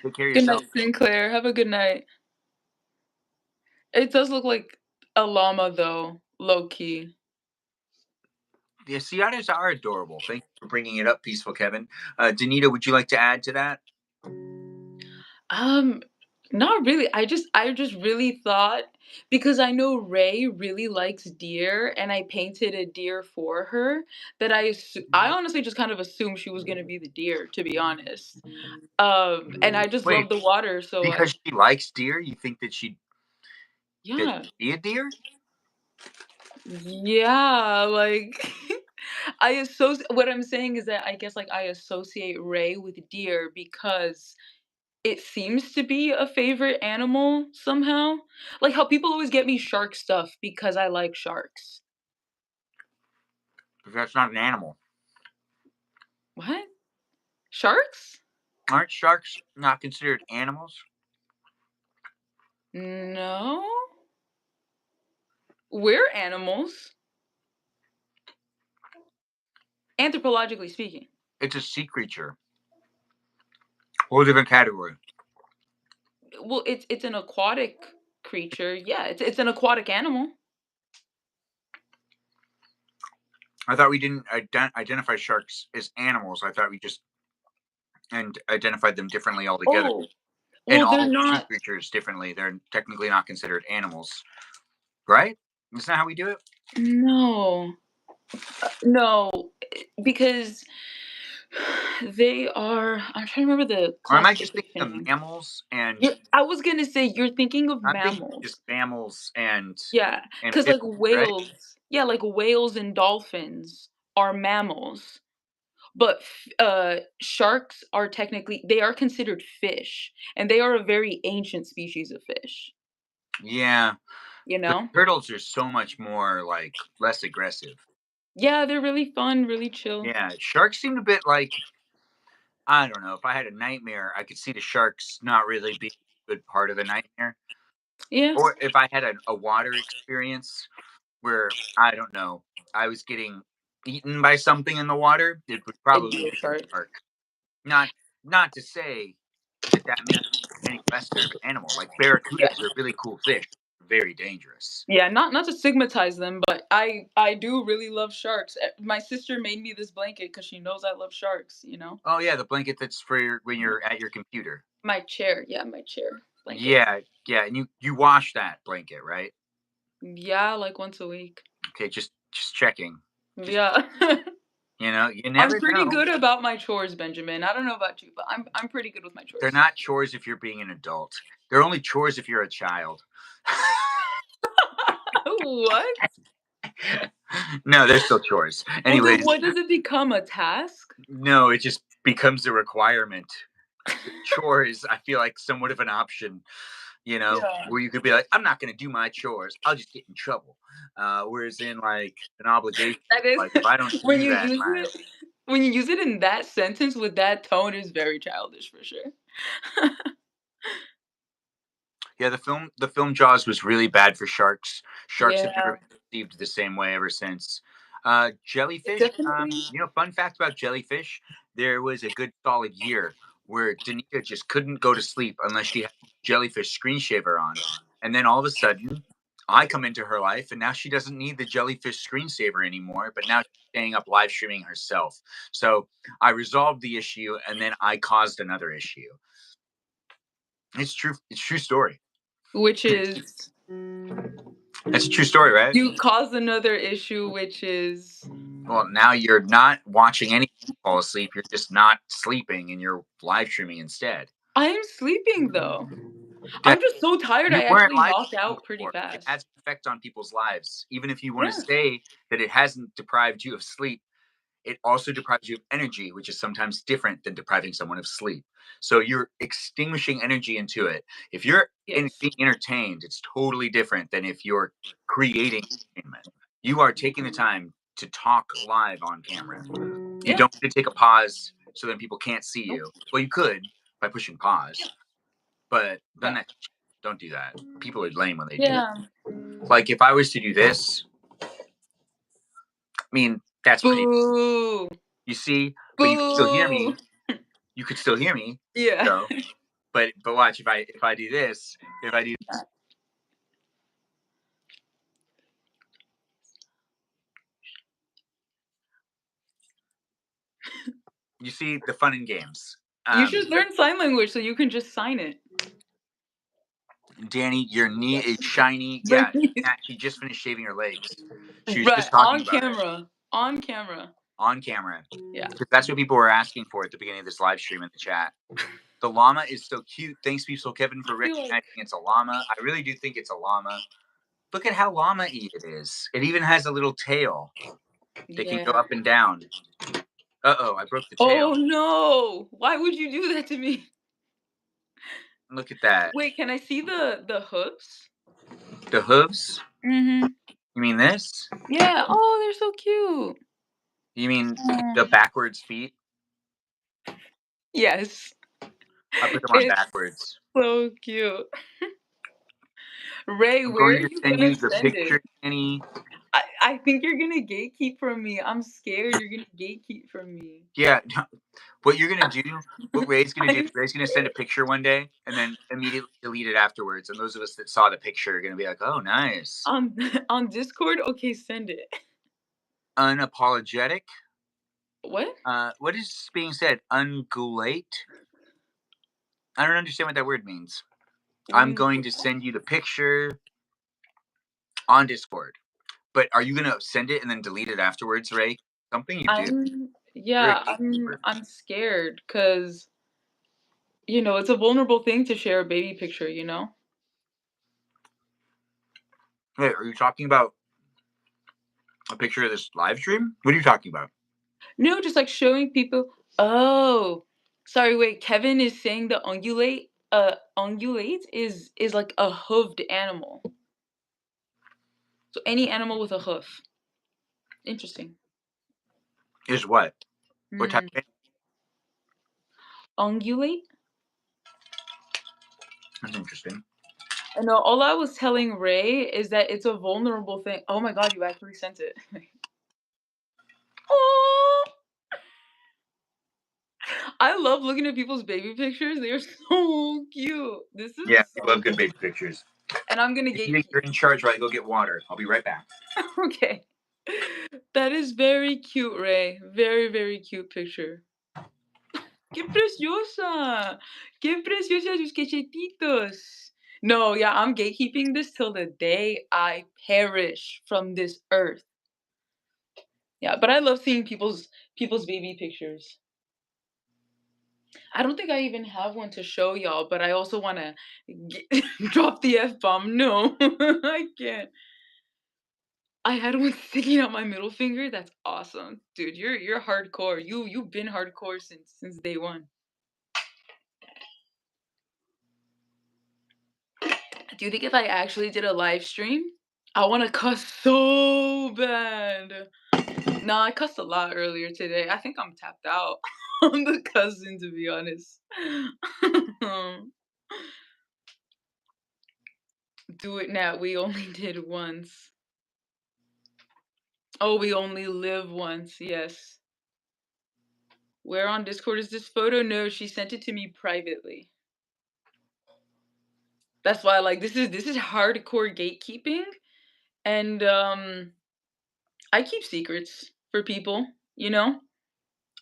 [SPEAKER 1] Take care of
[SPEAKER 2] Good
[SPEAKER 1] yourself.
[SPEAKER 2] night, Sinclair. Have a good night. It does look like a llama though, low key.
[SPEAKER 1] Yeah, sea otters are adorable. Thank you for bringing it up, Peaceful Kevin. Danita, would you like to add to that?
[SPEAKER 2] Um, Not really. I just really thought because I know Ray really likes deer and I painted a deer for her that I honestly just kind of assumed she was gonna be the deer, to be honest. And I just
[SPEAKER 1] Wait,
[SPEAKER 2] love the water, so I
[SPEAKER 1] because she likes deer, you think that
[SPEAKER 2] yeah.
[SPEAKER 1] she'd be a deer?
[SPEAKER 2] Yeah, like I associate what I'm saying is that I guess like I associate Ray with deer because it seems to be a favorite animal somehow. Like how people always get me shark stuff because I like sharks.
[SPEAKER 1] Because that's not an animal.
[SPEAKER 2] What? Sharks?
[SPEAKER 1] Aren't sharks not considered animals?
[SPEAKER 2] No. We're animals, anthropologically speaking.
[SPEAKER 1] It's a sea creature. Whole different category.
[SPEAKER 2] Well, it's an aquatic creature. Yeah, it's an aquatic animal.
[SPEAKER 1] I thought we didn't identify sharks as animals. I thought we just and identified them differently altogether.
[SPEAKER 2] Oh,
[SPEAKER 1] And
[SPEAKER 2] well, they're
[SPEAKER 1] all sea
[SPEAKER 2] not.
[SPEAKER 1] creatures differently. They're technically not considered animals, right? Isn't that how we do it?
[SPEAKER 2] No, no, because they are. I'm trying to remember the
[SPEAKER 1] Or am I just thinking of
[SPEAKER 2] classification.
[SPEAKER 1] mammals and
[SPEAKER 2] I was gonna say you're thinking of
[SPEAKER 1] I'm thinking just
[SPEAKER 2] mammals.
[SPEAKER 1] mammals and
[SPEAKER 2] Yeah, because like
[SPEAKER 1] amphibians, right?
[SPEAKER 2] whales. Yeah, like whales and dolphins are mammals. But sharks are technically they are considered fish, and they are a very ancient species of fish.
[SPEAKER 1] Yeah.
[SPEAKER 2] You
[SPEAKER 1] But
[SPEAKER 2] know?
[SPEAKER 1] turtles are so much more like less aggressive.
[SPEAKER 2] Yeah, they're really fun, really chill.
[SPEAKER 1] Yeah, sharks seemed a bit like I don't know. If I had a nightmare, I could see the sharks not really being a good part of the nightmare.
[SPEAKER 2] Yeah,
[SPEAKER 1] Or if I had a water experience where I don't know, I was getting eaten by something in the water, it would
[SPEAKER 2] it'd be
[SPEAKER 1] probably
[SPEAKER 2] a
[SPEAKER 1] be
[SPEAKER 2] shark.
[SPEAKER 1] a shark. Not to say that that makes it any lesser of an animal. Like
[SPEAKER 2] Yeah.
[SPEAKER 1] barracudas are really cool fish, very dangerous.
[SPEAKER 2] Yeah, not to stigmatize them, but I do really love sharks. My sister made me this blanket because she knows I love sharks, you know?
[SPEAKER 1] Oh yeah, the blanket that's for when you're at your computer.
[SPEAKER 2] My chair, yeah, my chair blanket.
[SPEAKER 1] Yeah, yeah, and you wash that blanket, right?
[SPEAKER 2] Yeah, like once a week.
[SPEAKER 1] Okay, just checking. Just
[SPEAKER 2] Yeah.
[SPEAKER 1] you
[SPEAKER 2] I'm
[SPEAKER 1] never
[SPEAKER 2] pretty
[SPEAKER 1] know.
[SPEAKER 2] good about my chores, Benjamin. I don't know about you, but I'm pretty good with my
[SPEAKER 1] They're
[SPEAKER 2] chores.
[SPEAKER 1] not chores if you're being an adult. They're only chores if you're a child.
[SPEAKER 2] What?
[SPEAKER 1] No, they're still chores.
[SPEAKER 2] Well, then
[SPEAKER 1] Anyways,
[SPEAKER 2] what does it become, a task?
[SPEAKER 1] no, it just becomes a requirement. Chores, I feel like somewhat of an option,
[SPEAKER 2] Yeah.
[SPEAKER 1] where you could be like, I'm not going to do my chores. I'll just get in trouble. Whereas in like an obligation,
[SPEAKER 2] That is
[SPEAKER 1] like if I don't
[SPEAKER 2] when
[SPEAKER 1] do
[SPEAKER 2] you
[SPEAKER 1] that,
[SPEAKER 2] use
[SPEAKER 1] my
[SPEAKER 2] it when you use it in that sentence with that tone is very childish for sure.
[SPEAKER 1] yeah, the film Jaws was really bad for sharks. Sharks have never
[SPEAKER 2] Yeah,
[SPEAKER 1] been perceived the same way ever since. Jellyfish,
[SPEAKER 2] definitely.
[SPEAKER 1] fun fact about jellyfish, there was a good solid year where Danica just couldn't go to sleep unless she had jellyfish screen shaver on. And then all of a sudden, I come into her life, and now she doesn't need the jellyfish screensaver anymore, but now she's staying up live streaming herself. So I resolved the issue, and then I caused another issue. It's true. It's true story.
[SPEAKER 2] Which is
[SPEAKER 1] That's a true story, right?
[SPEAKER 2] you caused another issue, which is
[SPEAKER 1] Well, now you're not watching any fall asleep. You're just not sleeping, and you're live streaming instead.
[SPEAKER 2] I am sleeping though.
[SPEAKER 1] That
[SPEAKER 2] I'm just so tired.
[SPEAKER 1] you
[SPEAKER 2] I
[SPEAKER 1] weren't
[SPEAKER 2] actually
[SPEAKER 1] live
[SPEAKER 2] knocked
[SPEAKER 1] streaming
[SPEAKER 2] out pretty
[SPEAKER 1] before. It
[SPEAKER 2] fast.
[SPEAKER 1] has an effect on people's lives. Even if you want to
[SPEAKER 2] Yeah.
[SPEAKER 1] say that it hasn't deprived you of sleep, it also deprives you of energy, which is sometimes different than depriving someone of sleep. So you're extinguishing energy into it. If you're
[SPEAKER 2] Yes.
[SPEAKER 1] being entertained, it's totally different than if you're creating entertainment. You are taking the time to talk live on camera. You
[SPEAKER 2] Yeah.
[SPEAKER 1] don't need to take a pause so that people can't see
[SPEAKER 2] Nope.
[SPEAKER 1] you. Well, you could by pushing pause, but then
[SPEAKER 2] Yeah.
[SPEAKER 1] that don't do that. People are lame when they do
[SPEAKER 2] Yeah.
[SPEAKER 1] that. Like if I was to do this, I mean that's pretty.
[SPEAKER 2] Boo.
[SPEAKER 1] You see, but you can still hear
[SPEAKER 2] Boo.
[SPEAKER 1] me. You could still hear me.
[SPEAKER 2] Yeah.
[SPEAKER 1] So, but watch if I do this, if I do this, you see the fun and games.
[SPEAKER 2] You should learn sign language so you can just sign it.
[SPEAKER 1] Danny, your knee is
[SPEAKER 2] Yes.
[SPEAKER 1] shiny.
[SPEAKER 2] My
[SPEAKER 1] Yeah,
[SPEAKER 2] knees.
[SPEAKER 1] she just finished shaving her legs. She was
[SPEAKER 2] Right.
[SPEAKER 1] just talking
[SPEAKER 2] On
[SPEAKER 1] about it
[SPEAKER 2] camera. On camera.
[SPEAKER 1] on camera
[SPEAKER 2] Yeah.
[SPEAKER 1] because that's what people were asking for at the beginning of this live stream in the chat. The llama is so cute. Thanks, Peaceful Kevin, for
[SPEAKER 2] I feel like
[SPEAKER 1] recognizing it's a llama. I really do think it's a llama. Look at how llama-y it is. It even has a little tail that can go
[SPEAKER 2] yeah.
[SPEAKER 1] up and down. Uh-oh, I broke the
[SPEAKER 2] Oh
[SPEAKER 1] tail.
[SPEAKER 2] no. Why would you do that to me?
[SPEAKER 1] Look at that.
[SPEAKER 2] Wait, can I see the hooves?
[SPEAKER 1] The hooves?
[SPEAKER 2] Mhm.
[SPEAKER 1] You mean this?
[SPEAKER 2] Yeah. Oh, they're so cute.
[SPEAKER 1] You mean the
[SPEAKER 2] Mm.
[SPEAKER 1] backwards feet?
[SPEAKER 2] Yes.
[SPEAKER 1] I put them on
[SPEAKER 2] It's
[SPEAKER 1] backwards.
[SPEAKER 2] so cute. Ray,
[SPEAKER 1] I'm
[SPEAKER 2] where
[SPEAKER 1] going
[SPEAKER 2] are
[SPEAKER 1] to
[SPEAKER 2] you
[SPEAKER 1] send
[SPEAKER 2] gonna
[SPEAKER 1] you the
[SPEAKER 2] send it?
[SPEAKER 1] picture, Annie.
[SPEAKER 2] I think you're gonna gatekeep from me. I'm scared you're gonna gatekeep from me.
[SPEAKER 1] Yeah, what you're gonna do, what Ray's gonna do,
[SPEAKER 2] I'm
[SPEAKER 1] Ray's gonna send a picture one day and then immediately delete it afterwards. And those of us that saw the picture are gonna be like, "Oh, nice,
[SPEAKER 2] on on Discord. Okay, send it.
[SPEAKER 1] unapologetic."
[SPEAKER 2] What?
[SPEAKER 1] What is being said? Ungulate? I don't understand what that word means. I'm
[SPEAKER 2] Mm,
[SPEAKER 1] going to send you the picture on Discord. But are you gonna send it and then delete it afterwards, Ray? Something you do.
[SPEAKER 2] I'm
[SPEAKER 1] You're a
[SPEAKER 2] yeah. I'm
[SPEAKER 1] gatekeeper.
[SPEAKER 2] I'm scared because it's a vulnerable thing to share a baby picture.
[SPEAKER 1] Hey, are you talking about a picture of this live stream? What are you talking about?
[SPEAKER 2] No, just like showing people. Oh, sorry. Wait, Kevin is saying the ungulate. Ungulate is like a hooved animal. So any animal with a hoof. Interesting.
[SPEAKER 1] Is what? What type
[SPEAKER 2] Hmm.
[SPEAKER 1] of
[SPEAKER 2] Ungulate.
[SPEAKER 1] That's interesting.
[SPEAKER 2] I know. All I was telling Ray is that it's a vulnerable thing. Oh my god, you actually sent it. Oh, I love looking at people's baby pictures. They are so cute. This
[SPEAKER 1] Yeah,
[SPEAKER 2] is
[SPEAKER 1] we
[SPEAKER 2] so
[SPEAKER 1] love good
[SPEAKER 2] cool.
[SPEAKER 1] baby pictures.
[SPEAKER 2] And I'm gonna
[SPEAKER 1] If you think
[SPEAKER 2] gatekeep.
[SPEAKER 1] you're in charge, right, go get water. I'll be right back.
[SPEAKER 2] Okay. That is very cute, Ray. Very, very cute picture. ¡Qué preciosa! ¡Qué preciosa sus cachetitos! No, yeah, I'm gatekeeping this till the day I perish from this earth. Yeah, but I love seeing people's baby pictures. I don't think I even have one to show y'all, but I also want to drop the f bomb. No, I can't. I had one sticking out my middle finger. That's awesome, dude. You're hardcore. You've been hardcore since day one. Do you think if I actually did a live stream, I want to cuss so bad? No, I cussed a lot earlier today. I think I'm tapped out on the cussing, to be honest. Do it now. We only did once. Oh, we only live once. Yes. Where on Discord is this photo? No, she sent it to me privately. That's why, like, this is hardcore gatekeeping, and, I keep secrets for people, you know?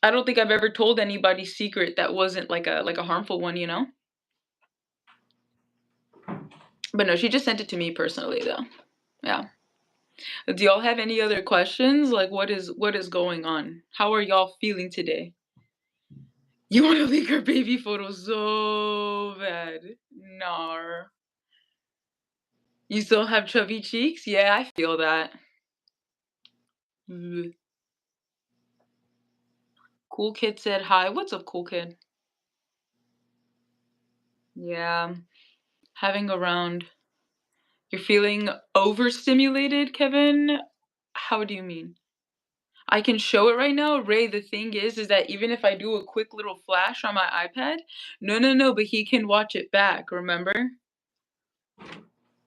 [SPEAKER 2] I don't think I've ever told anybody's secret that wasn't like a harmful one, you know? But no, she just sent it to me personally, though. Yeah. Do y'all have any other questions? Like, what is going on? How are y'all feeling today? You wanna leak her baby photo so bad. Nar. You still have chubby cheeks? Yeah, I feel that. Ugh. Cool kid said hi. What's up, cool kid? Yeah, having around. You're feeling overstimulated, Kevin? How do you mean? I can show it right now. Ray, the thing is that even if I do a quick little flash on my iPad, no, no, no, but he can watch it back, remember?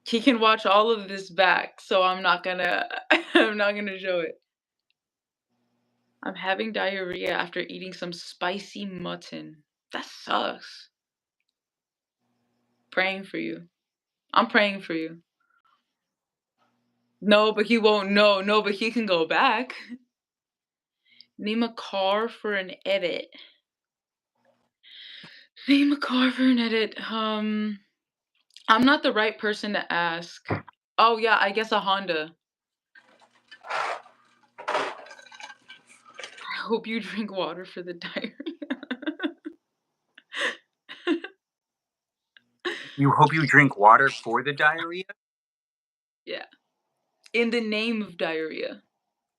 [SPEAKER 2] He can watch all of this back, so I'm not gonna I'm not gonna show it. I'm having diarrhea after eating some spicy mutton. That sucks. Praying for you. I'm praying for you. No, but he won't know. No, but he can go back. Name a car for an edit. Name a car for an edit. I'm not the right person to ask. Oh yeah, I guess a Honda. I hope you drink water for the diarrhea.
[SPEAKER 1] You hope you drink water for the diarrhea?
[SPEAKER 2] Yeah. In the name of diarrhea.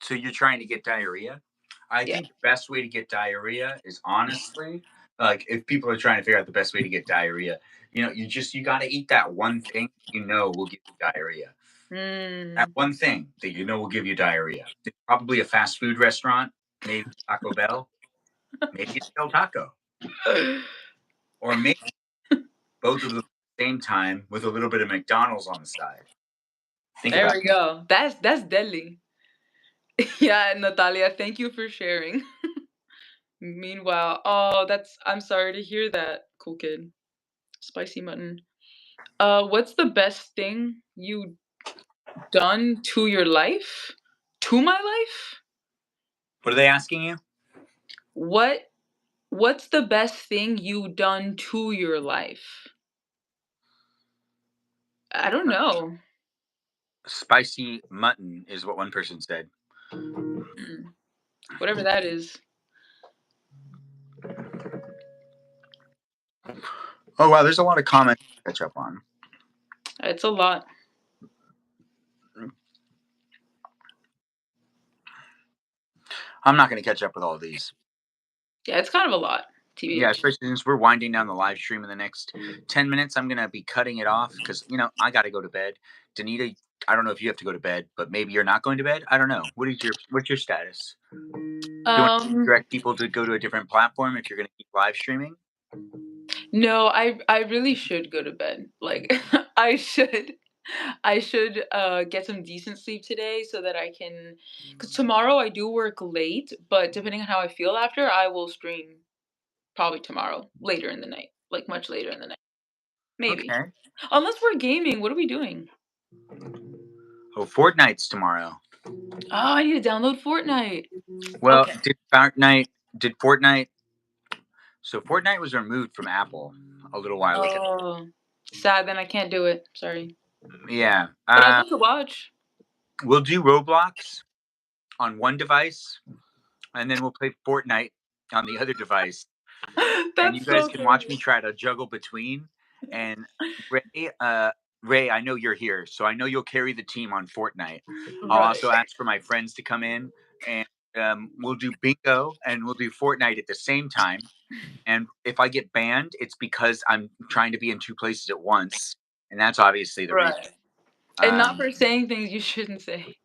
[SPEAKER 1] So you're trying to get diarrhea? I
[SPEAKER 2] Yeah.
[SPEAKER 1] think the best way to get diarrhea is honestly, like if people are trying to figure out the best way to get diarrhea, you got to eat that one thing will give you diarrhea. That
[SPEAKER 2] Mm.
[SPEAKER 1] one thing that will give you diarrhea. It's probably a fast food restaurant, maybe Taco Bell, maybe it's Del Taco, or maybe both of them at the same time with a little bit of McDonald's on the side. Think
[SPEAKER 2] There
[SPEAKER 1] about
[SPEAKER 2] we go. That's deadly. Yeah, Natalia, thank you for sharing. Meanwhile, oh, I'm sorry to hear that, cool kid. Spicy mutton. What's the best thing you done to your life? To my life?
[SPEAKER 1] What are they asking you?
[SPEAKER 2] What what's the best thing you done to your life? I don't know.
[SPEAKER 1] Spicy mutton is what one person said.
[SPEAKER 2] Mm, whatever that is.
[SPEAKER 1] Oh wow, there's a lot of comments to catch up on.
[SPEAKER 2] It's a lot.
[SPEAKER 1] I'm not going to catch up with all of these.
[SPEAKER 2] Yeah, it's kind of a lot.
[SPEAKER 1] Yeah,
[SPEAKER 2] TBH.
[SPEAKER 1] especially since we're winding down the live stream in the next 10 minutes. I'm going to be cutting it off because, I got to go to bed. Danita, I don't know if you have to go to bed, but maybe you're not going to bed. I don't know. What's your status? Do you want to
[SPEAKER 2] Um,
[SPEAKER 1] direct people to go to a different platform if you're going to keep live streaming?
[SPEAKER 2] no, I really should go to bed. Like I should. I should get some decent sleep today so that I can, cuz tomorrow I do work late, but depending on how I feel after, I will stream probably tomorrow later in the night, like much later in the night. Maybe.
[SPEAKER 1] Okay.
[SPEAKER 2] Unless we're gaming, what are we doing?
[SPEAKER 1] Oh, Fortnite's tomorrow.
[SPEAKER 2] Oh, I need to download Fortnite.
[SPEAKER 1] Well,
[SPEAKER 2] Okay.
[SPEAKER 1] did Fortnite, so Fortnite was removed from Apple a little while ago.
[SPEAKER 2] Oh, sad. Then I can't do it. Sorry,
[SPEAKER 1] Yeah.
[SPEAKER 2] but I'd love to watch.
[SPEAKER 1] We'll do Roblox on one device, and then we'll play Fortnite on the other device. And you
[SPEAKER 2] That's
[SPEAKER 1] guys
[SPEAKER 2] so
[SPEAKER 1] can watch me
[SPEAKER 2] funny.
[SPEAKER 1] try to juggle between. And Ray, I know you're here, so I know you'll carry the team on Fortnite. I'll
[SPEAKER 2] Right.
[SPEAKER 1] also ask for my friends to come in, and we'll do bingo and we'll do Fortnite at the same time. And if I get banned, it's because I'm trying to be in two places at once, and that's obviously the reason.
[SPEAKER 2] Right. And not
[SPEAKER 1] Um,
[SPEAKER 2] for saying things you shouldn't say.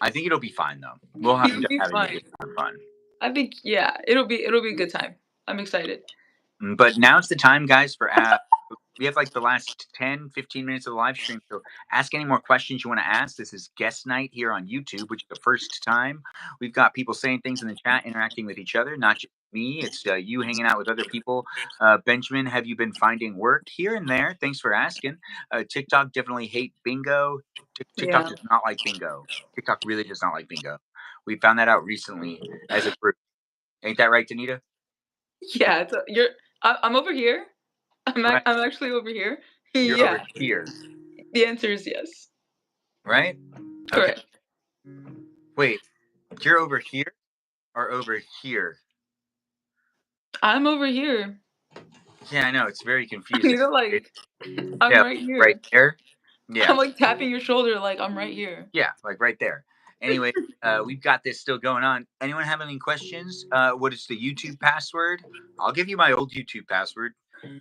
[SPEAKER 1] I think it'll be fine though. We'll end
[SPEAKER 2] You'll
[SPEAKER 1] up
[SPEAKER 2] be
[SPEAKER 1] having a
[SPEAKER 2] fine.
[SPEAKER 1] good time, fun.
[SPEAKER 2] I think yeah, it'll be a good time. I'm excited.
[SPEAKER 1] But now's the time, guys, for we have like the last 10, 15 minutes of the live stream. So ask any more questions you want to ask. This is guest night here on YouTube, which is the first time. We've got people saying things in the chat, interacting with each other, not just me. It's you hanging out with other people. Benjamin, have you been finding work here and there? Thanks for asking. TikTok definitely hate bingo. TikTok
[SPEAKER 2] Yeah.
[SPEAKER 1] does not like bingo. TikTok really does not like bingo. We found that out recently as a group. Ain't that right, Danita?
[SPEAKER 2] Yeah, I'm over here.
[SPEAKER 1] Right.
[SPEAKER 2] I'm actually over here.
[SPEAKER 1] You're over
[SPEAKER 2] Yeah.
[SPEAKER 1] here,
[SPEAKER 2] The answer is yes.
[SPEAKER 1] right? Okay.
[SPEAKER 2] Correct.
[SPEAKER 1] Wait, you're over here or over here?
[SPEAKER 2] I'm over here.
[SPEAKER 1] Yeah, I know. It's very
[SPEAKER 2] I
[SPEAKER 1] confusing.
[SPEAKER 2] need to
[SPEAKER 1] Right?
[SPEAKER 2] like I'm
[SPEAKER 1] Yeah,
[SPEAKER 2] right
[SPEAKER 1] right
[SPEAKER 2] here.
[SPEAKER 1] there. Yeah,
[SPEAKER 2] I'm like tapping your shoulder like I'm right here.
[SPEAKER 1] yeah, like right there. Anyway, we've got this still going on. Anyone have any questions? What is the YouTube password? I'll give you my old YouTube password.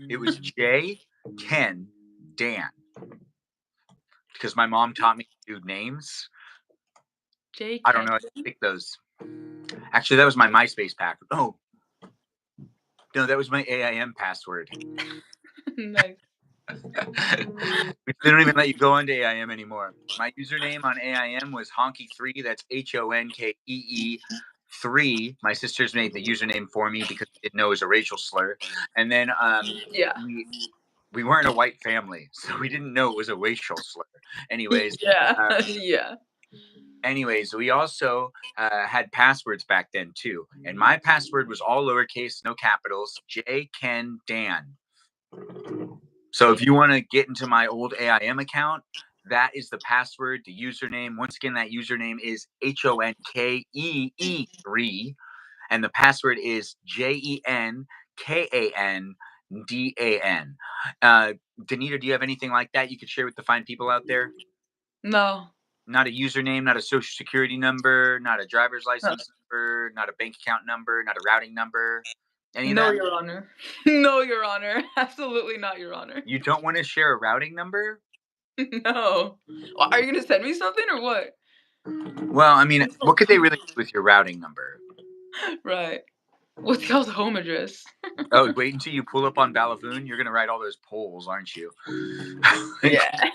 [SPEAKER 1] It was J10 Dan because my mom taught me to do names.
[SPEAKER 2] J
[SPEAKER 1] I don't know how to pick those. Actually, that was my MySpace password. Oh, no, that was my AIM password.
[SPEAKER 2] Nice.
[SPEAKER 1] They don't even let you go onto AIM anymore. My username on AIM was Honky3. That's HONKEE3. My sisters made the username for me because they didn't know it was a racial slur. And then
[SPEAKER 2] Yeah.
[SPEAKER 1] we weren't a white family, so we didn't know it was a racial slur. Anyways,
[SPEAKER 2] Yeah.
[SPEAKER 1] uh,
[SPEAKER 2] Yeah.
[SPEAKER 1] anyways, we also had passwords back then too, and my password was all lowercase, no capitals. J Ken Dan. So if you want to get into my old AIM account, that is the password, the username. Once again, that username is HONKEE3, and the password is JENKANDAN. Danita, do you have anything like that you could share with the fine people out there?
[SPEAKER 2] No.
[SPEAKER 1] Not a username, not a social security number, not a driver's
[SPEAKER 2] No,
[SPEAKER 1] license number, not a bank account number, not a routing number. Any of
[SPEAKER 2] no,
[SPEAKER 1] that?
[SPEAKER 2] Your Honor. No, Your Honor. Absolutely not, Your Honor.
[SPEAKER 1] You don't want to share a routing number?
[SPEAKER 2] No. Are you gonna send me something or what?
[SPEAKER 1] Well, I mean, what could they really do with your routing number?
[SPEAKER 2] Right. What's y'all's home address?
[SPEAKER 1] Oh, wait until you pull up on Ballavoon. You're gonna write all those polls, aren't you?
[SPEAKER 2] Yeah.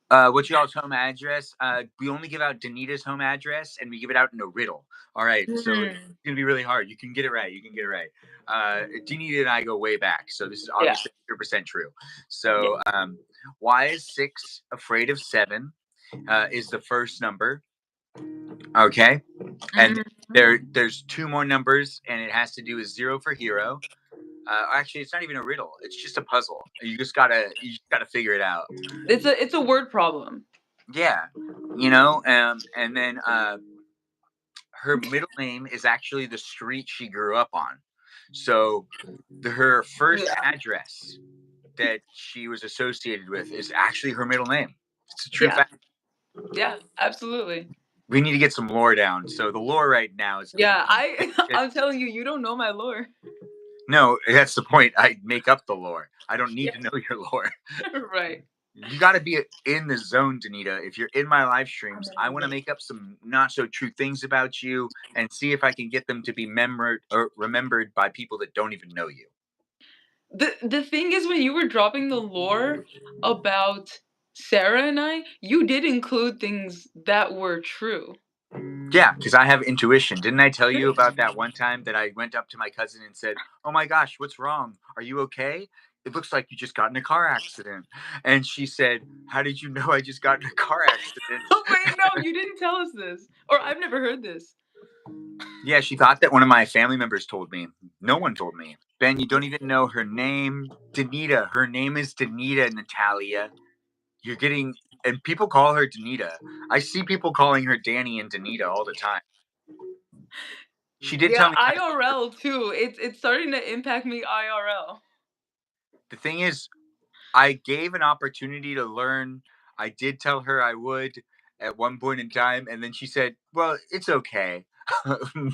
[SPEAKER 1] What's y'all's home address? We only give out Danita's home address, and we give it out in a riddle. All right, so it's
[SPEAKER 2] Mm.
[SPEAKER 1] gonna be really hard. You can get it right. You can get it right. Danita and I go way back, so this is
[SPEAKER 2] Yeah.
[SPEAKER 1] obviously 100% true.
[SPEAKER 2] Yeah.
[SPEAKER 1] So, why is 6 afraid of 7? Is the first number. Okay, and
[SPEAKER 2] Mhm.
[SPEAKER 1] there's two more numbers, and it has to do with 0 for hero. Actually, it's not even a riddle. It's just a puzzle. You just gotta figure it out.
[SPEAKER 2] It's a word problem.
[SPEAKER 1] Yeah, and then her middle name is actually the street she grew up on. So her first
[SPEAKER 2] Yeah.
[SPEAKER 1] address that she was associated with is actually her middle name. It's a true
[SPEAKER 2] Yeah.
[SPEAKER 1] fact.
[SPEAKER 2] Yeah. Absolutely.
[SPEAKER 1] We need to get some lore down. So the lore right now is going to
[SPEAKER 2] Yeah.
[SPEAKER 1] be
[SPEAKER 2] I'm telling you, you don't know my lore.
[SPEAKER 1] no. That's the point. I make up the lore. I don't need
[SPEAKER 2] Yeah.
[SPEAKER 1] to know your lore.
[SPEAKER 2] Right.
[SPEAKER 1] You got to be in the zone, Danita. If you're in my live streams, I want to
[SPEAKER 2] Amazing.
[SPEAKER 1] make up some not so true things about you and see if I can get them to be remembered by people that don't even know you.
[SPEAKER 2] The thing is when you were dropping the lore about Sarah and I, you did include things that were true.
[SPEAKER 1] Yeah, because I have intuition. Didn't I tell you about that one time that I went up to my cousin and said, "Oh my gosh, what's wrong? Are you okay? It looks like you just got in a car accident." And she said, "How did you know I just got in a car accident?"
[SPEAKER 2] Wait, no, you didn't tell us this. Or I've never heard this.
[SPEAKER 1] Yeah, she thought that one of my family members told me. No one told me. Ben, you don't even know her name. Danita. Her name is Danita, Natalia. You're getting, and people call her Danita. I see people calling her Danny and Danita all the time. She did tell
[SPEAKER 2] Yeah,
[SPEAKER 1] me how to.
[SPEAKER 2] IRL too. It's starting to impact me IRL.
[SPEAKER 1] The thing is, I gave an opportunity to learn. I did tell her I would at one point in time, and then she said, "Well, it's okay."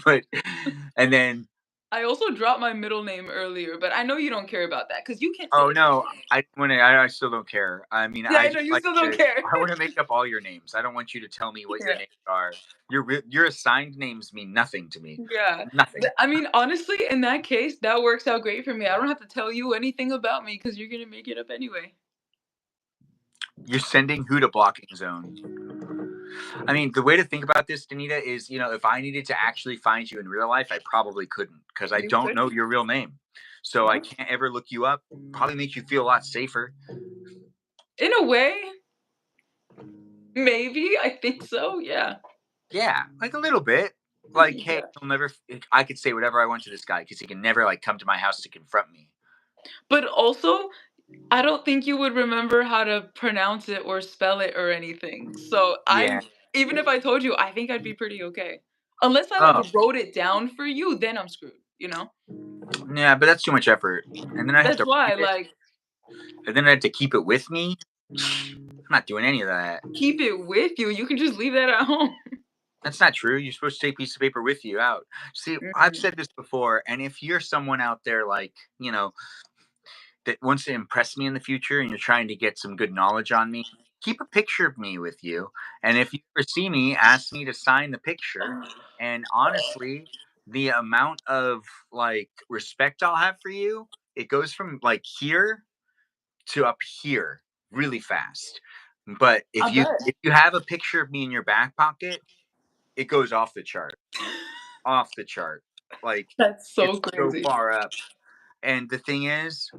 [SPEAKER 1] but and then
[SPEAKER 2] I also dropped my middle name earlier, but I know you don't care about that because you can't say
[SPEAKER 1] oh
[SPEAKER 2] it.
[SPEAKER 1] no, I want to. I still don't care. I mean,
[SPEAKER 2] Yeah,
[SPEAKER 1] I
[SPEAKER 2] I know
[SPEAKER 1] just
[SPEAKER 2] you
[SPEAKER 1] like
[SPEAKER 2] still don't
[SPEAKER 1] to.
[SPEAKER 2] care.
[SPEAKER 1] I want to make up all your names. I don't want you to tell me what your
[SPEAKER 2] Yeah.
[SPEAKER 1] names are. Your assigned names mean nothing to me.
[SPEAKER 2] Yeah.
[SPEAKER 1] Nothing.
[SPEAKER 2] I mean, honestly, in that case, that works out great for me. I don't have to tell you anything about me because you're gonna make it up anyway.
[SPEAKER 1] You're sending who to blocking zone? I mean, the way to think about this, Danita, is if I needed to actually find you in real life, I probably couldn't because I
[SPEAKER 2] You
[SPEAKER 1] don't
[SPEAKER 2] could.
[SPEAKER 1] know your real name. So I
[SPEAKER 2] Well,
[SPEAKER 1] can't ever look you up. Probably make you feel a lot safer.
[SPEAKER 2] in a way, maybe. I think so. Yeah.
[SPEAKER 1] Yeah, like a little bit. Like, hey,
[SPEAKER 2] Yeah.
[SPEAKER 1] he'll never. I could say whatever I want to this guy because he can never like come to my house to confront me.
[SPEAKER 2] But also, I don't think you would remember how to pronounce it or spell it or anything. So
[SPEAKER 1] Yeah.
[SPEAKER 2] even if I told you, I think I'd be pretty okay. Unless I like
[SPEAKER 1] Oh,
[SPEAKER 2] wrote it down for you, then I'm screwed, you know?
[SPEAKER 1] yeah, but that's too much effort, and then I have
[SPEAKER 2] That's
[SPEAKER 1] to
[SPEAKER 2] why
[SPEAKER 1] read it,
[SPEAKER 2] like
[SPEAKER 1] and then I have to keep it with me. I'm not doing any of that.
[SPEAKER 2] keep it with you. You can just leave that at home.
[SPEAKER 1] That's not true. You're supposed to take a piece of paper with you out. See, I've
[SPEAKER 2] Mhm.
[SPEAKER 1] said this before, and if you're someone out there like that wants to impress me in the future, and you're trying to get some good knowledge on me, keep a picture of me with you. And if you ever see me, ask me to sign the picture. And honestly, the amount of like respect I'll have for you, it goes from like here to up here really fast. But
[SPEAKER 2] I bet.
[SPEAKER 1] if you have a picture of me in your back pocket, it goes off the chart. Off the chart. Like
[SPEAKER 2] That's so
[SPEAKER 1] it's so
[SPEAKER 2] crazy.
[SPEAKER 1] far up. And the thing is,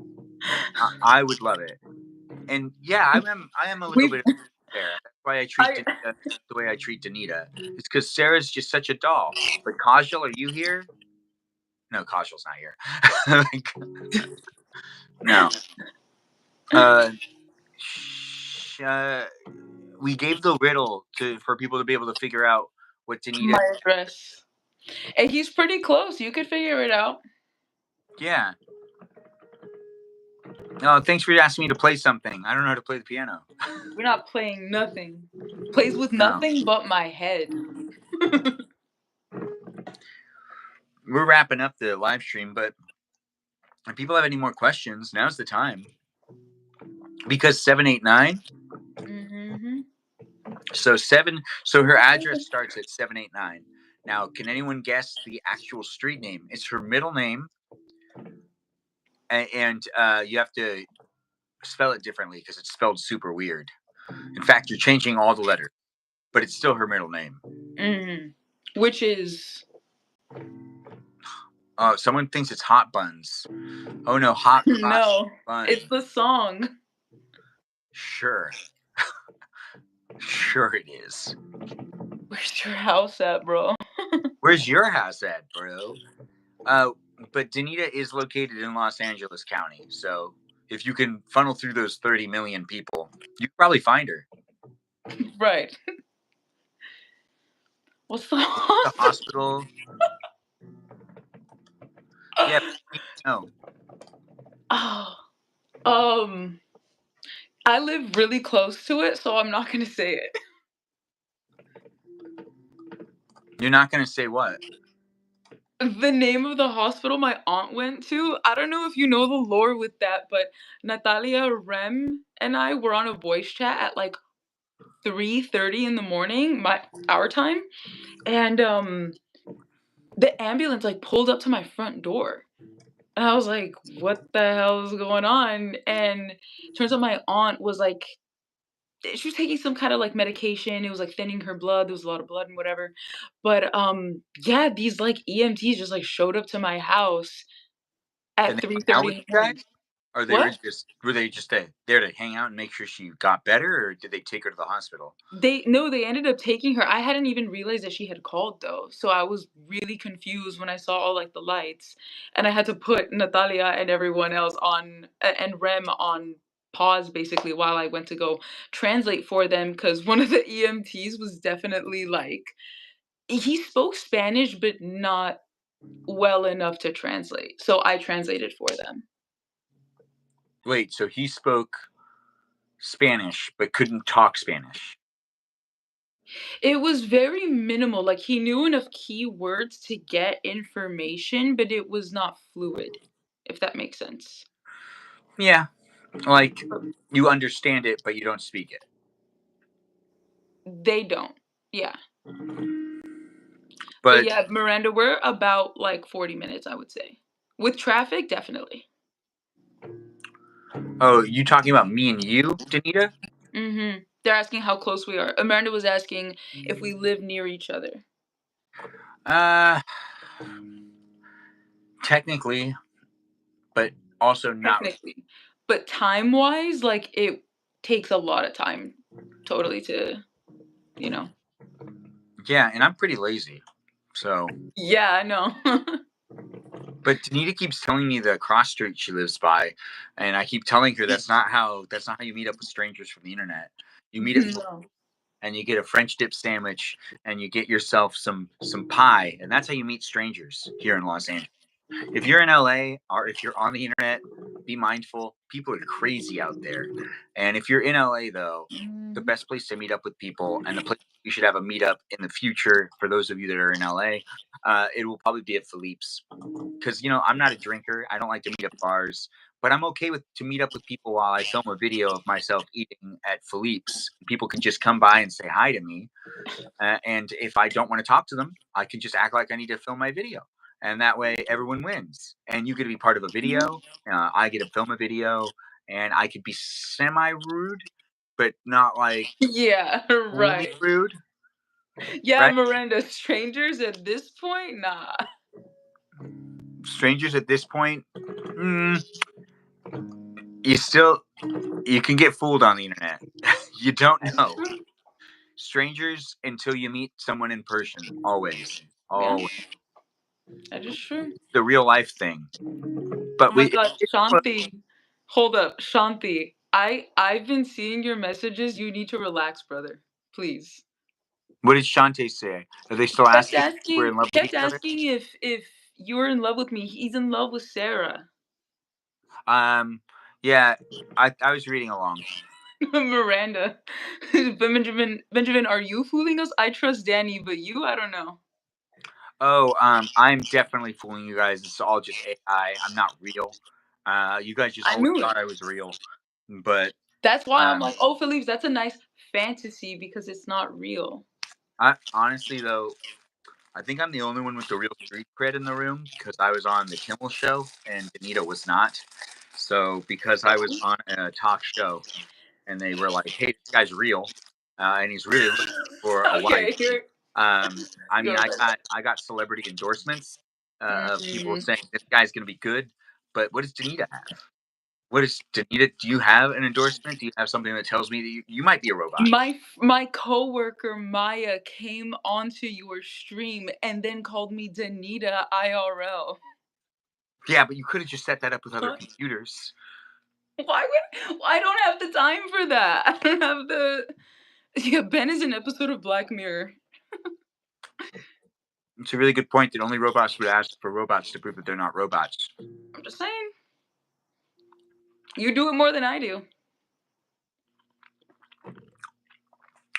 [SPEAKER 1] I would love it. And yeah, I am a little
[SPEAKER 2] We
[SPEAKER 1] bit of Sarah. That's why I treat
[SPEAKER 2] I
[SPEAKER 1] Danita the way I treat Danita. It's because Sarah's just such a doll. But Kajal, are you here? No, Kajal's not here. No. Uh, uh, we gave the riddle for people to be able to figure out what Danita.
[SPEAKER 2] my address. And he's pretty close. You could figure it out.
[SPEAKER 1] Yeah. Oh, thanks for asking me to play something. I don't know how to play the piano.
[SPEAKER 2] We're not playing nothing. Plays with
[SPEAKER 1] No.
[SPEAKER 2] nothing but my head.
[SPEAKER 1] We're wrapping up the live stream, but if people have any more questions, now's the time. Because 789.
[SPEAKER 2] Mm-hmm.
[SPEAKER 1] So her address starts at 789. Now, can anyone guess the actual street name? It's her middle name, and you have to spell it differently because it's spelled super weird. In fact, you're changing all the letters, but it's still her middle name.
[SPEAKER 2] Mm-hmm. Which is
[SPEAKER 1] Oh, someone thinks it's Hot Buns. Oh no, Hot Cross
[SPEAKER 2] no,
[SPEAKER 1] Bun.
[SPEAKER 2] it's the song.
[SPEAKER 1] Sure. Sure it is.
[SPEAKER 2] Where's your house at, bro?
[SPEAKER 1] Where's your house at, bro? Uh, but Danita is located in Los Angeles County, so if you can funnel through those 30 million people, you can probably find her.
[SPEAKER 2] Right. What's the
[SPEAKER 1] The
[SPEAKER 2] hospital?
[SPEAKER 1] hospital. Yeah, no.
[SPEAKER 2] Oh, um, I live really close to it, so I'm not gonna say it.
[SPEAKER 1] You're not gonna say what?
[SPEAKER 2] The name of the hospital my aunt went to, I don't know if you know the lore with that, but Natalia, Rem, and I were on a voice chat at like 3:30 in the morning, our time, and the ambulance like pulled up to my front door. And I was like, "What the hell is going on?" And turns out my aunt was like she was taking some kind of like medication. It was like thinning her blood. There was a lot of blood and whatever. But yeah, these like EMTs just like showed up to my house
[SPEAKER 1] And
[SPEAKER 2] at
[SPEAKER 1] they hung out
[SPEAKER 2] 3:30
[SPEAKER 1] with
[SPEAKER 2] in the
[SPEAKER 1] you
[SPEAKER 2] morning.
[SPEAKER 1] guys? Or they
[SPEAKER 2] What?
[SPEAKER 1] were they just there to hang out and make sure she got better, or did they take her to the hospital?
[SPEAKER 2] They no, they ended up taking her. I hadn't even realized that she had called though. So I was really confused when I saw all like the lights and I had to put Natalia and everyone else on and Rem on pause basically while I went to go translate for them cuz one of the EMTs was definitely like he spoke Spanish but not well enough to translate. So I translated for them.
[SPEAKER 1] Wait, so he spoke Spanish but couldn't talk Spanish.
[SPEAKER 2] It was very minimal, like, he knew enough keywords to get information, but it was not fluid, if that makes sense.
[SPEAKER 1] Yeah, like
[SPEAKER 2] Uh,
[SPEAKER 1] you understand it but you don't speak it.
[SPEAKER 2] they don't. Yeah. But
[SPEAKER 1] But
[SPEAKER 2] yeah, Miranda, we're about, like, 40 minutes, I would say. With traffic, definitely.
[SPEAKER 1] oh, you talking about me and you, Danita?
[SPEAKER 2] Mhm. They're asking how close we are. Amanda was asking if we live near each other.
[SPEAKER 1] Uh, technically, but also not.
[SPEAKER 2] Technically. But time-wise, like, it takes a lot of time totally to, you know.
[SPEAKER 1] Yeah, and I'm pretty lazy. So,
[SPEAKER 2] Yeah, I know.
[SPEAKER 1] but Danita keeps telling me the cross street she lives by, and I keep telling her that's not how you meet up with strangers from the internet. You meet at
[SPEAKER 2] No.
[SPEAKER 1] and you get a French dip sandwich and you get yourself some pie, and that's how you meet strangers here in Los Angeles. If you're in LA or if you're on the internet, be mindful. People are crazy out there. And if you're in LA, though, the
[SPEAKER 2] Mm.
[SPEAKER 1] best place to meet up with people and the place you should have a meetup in the future for those of you that are in LA, it will probably be at Philippe's. Because, I'm not a drinker. I don't like to meet at bars. But I'm okay with to meet up with people while I film a video of myself eating at Philippe's. People can just come by and say hi to me. And if I don't want to talk to them, I can just act like I need to film my video. And that way everyone wins. And you get to be part of a video. I get to film a video. And I could be semi rude, but not like
[SPEAKER 2] Yeah,
[SPEAKER 1] fully
[SPEAKER 2] right.
[SPEAKER 1] rude,
[SPEAKER 2] Yeah,
[SPEAKER 1] right?
[SPEAKER 2] Miranda, strangers at this point? Nah.
[SPEAKER 1] Strangers at this point, you still you can get fooled on the internet. You don't
[SPEAKER 2] That's
[SPEAKER 1] know.
[SPEAKER 2] true.
[SPEAKER 1] Strangers until you meet someone in person. Always.
[SPEAKER 2] Yeah,
[SPEAKER 1] Always.
[SPEAKER 2] that is true.
[SPEAKER 1] The real life thing.
[SPEAKER 2] Oh
[SPEAKER 1] But
[SPEAKER 2] my
[SPEAKER 1] we
[SPEAKER 2] god, Shanti. Hold up, Shanti. I've been seeing your messages. You need to relax, brother. Please.
[SPEAKER 1] What did Shantae say? Are they still
[SPEAKER 2] Kept
[SPEAKER 1] asking if we're
[SPEAKER 2] asking
[SPEAKER 1] in love with
[SPEAKER 2] kept
[SPEAKER 1] each other?
[SPEAKER 2] asking if you're in love with me. He's in love with Sarah.
[SPEAKER 1] Um, yeah, I was reading along.
[SPEAKER 2] Miranda. Benjamin, are you fooling us? I trust Danny, but you, I don't know.
[SPEAKER 1] Oh, I'm definitely fooling you guys. It's all just AI. I'm not real. You guys just
[SPEAKER 2] I
[SPEAKER 1] always
[SPEAKER 2] knew it.
[SPEAKER 1] thought I was real, but
[SPEAKER 2] That's why I'm
[SPEAKER 1] um,
[SPEAKER 2] like, oh, Philippe, that's a nice fantasy because it's not real.
[SPEAKER 1] I honestly though, I think I'm the only one with the real street cred in the room because I was on the Kimmel show and Danita was not. So because I was on a talk show and they were like, "Hey, this guy's real, and he's really looking for a wife."
[SPEAKER 2] Okay, here.
[SPEAKER 1] I mean,
[SPEAKER 2] You're
[SPEAKER 1] I
[SPEAKER 2] right.
[SPEAKER 1] got celebrity endorsements of people
[SPEAKER 2] Mm,
[SPEAKER 1] saying this guy's going to be good. But what does Danita have? What is Danita? Do you have an endorsement? Do you have something that tells me that you might be a robot?
[SPEAKER 2] my coworker Maya came onto your stream and then called me Danita IRL.
[SPEAKER 1] Yeah, but you could have just set that up with other
[SPEAKER 2] What?
[SPEAKER 1] computers.
[SPEAKER 2] I don't have the time for that. I don't have the. Yeah, Ben is an episode of Black Mirror.
[SPEAKER 1] It's a really good point that only robots would ask for robots to prove that they're not robots.
[SPEAKER 2] I'm just saying. You do it more than I do.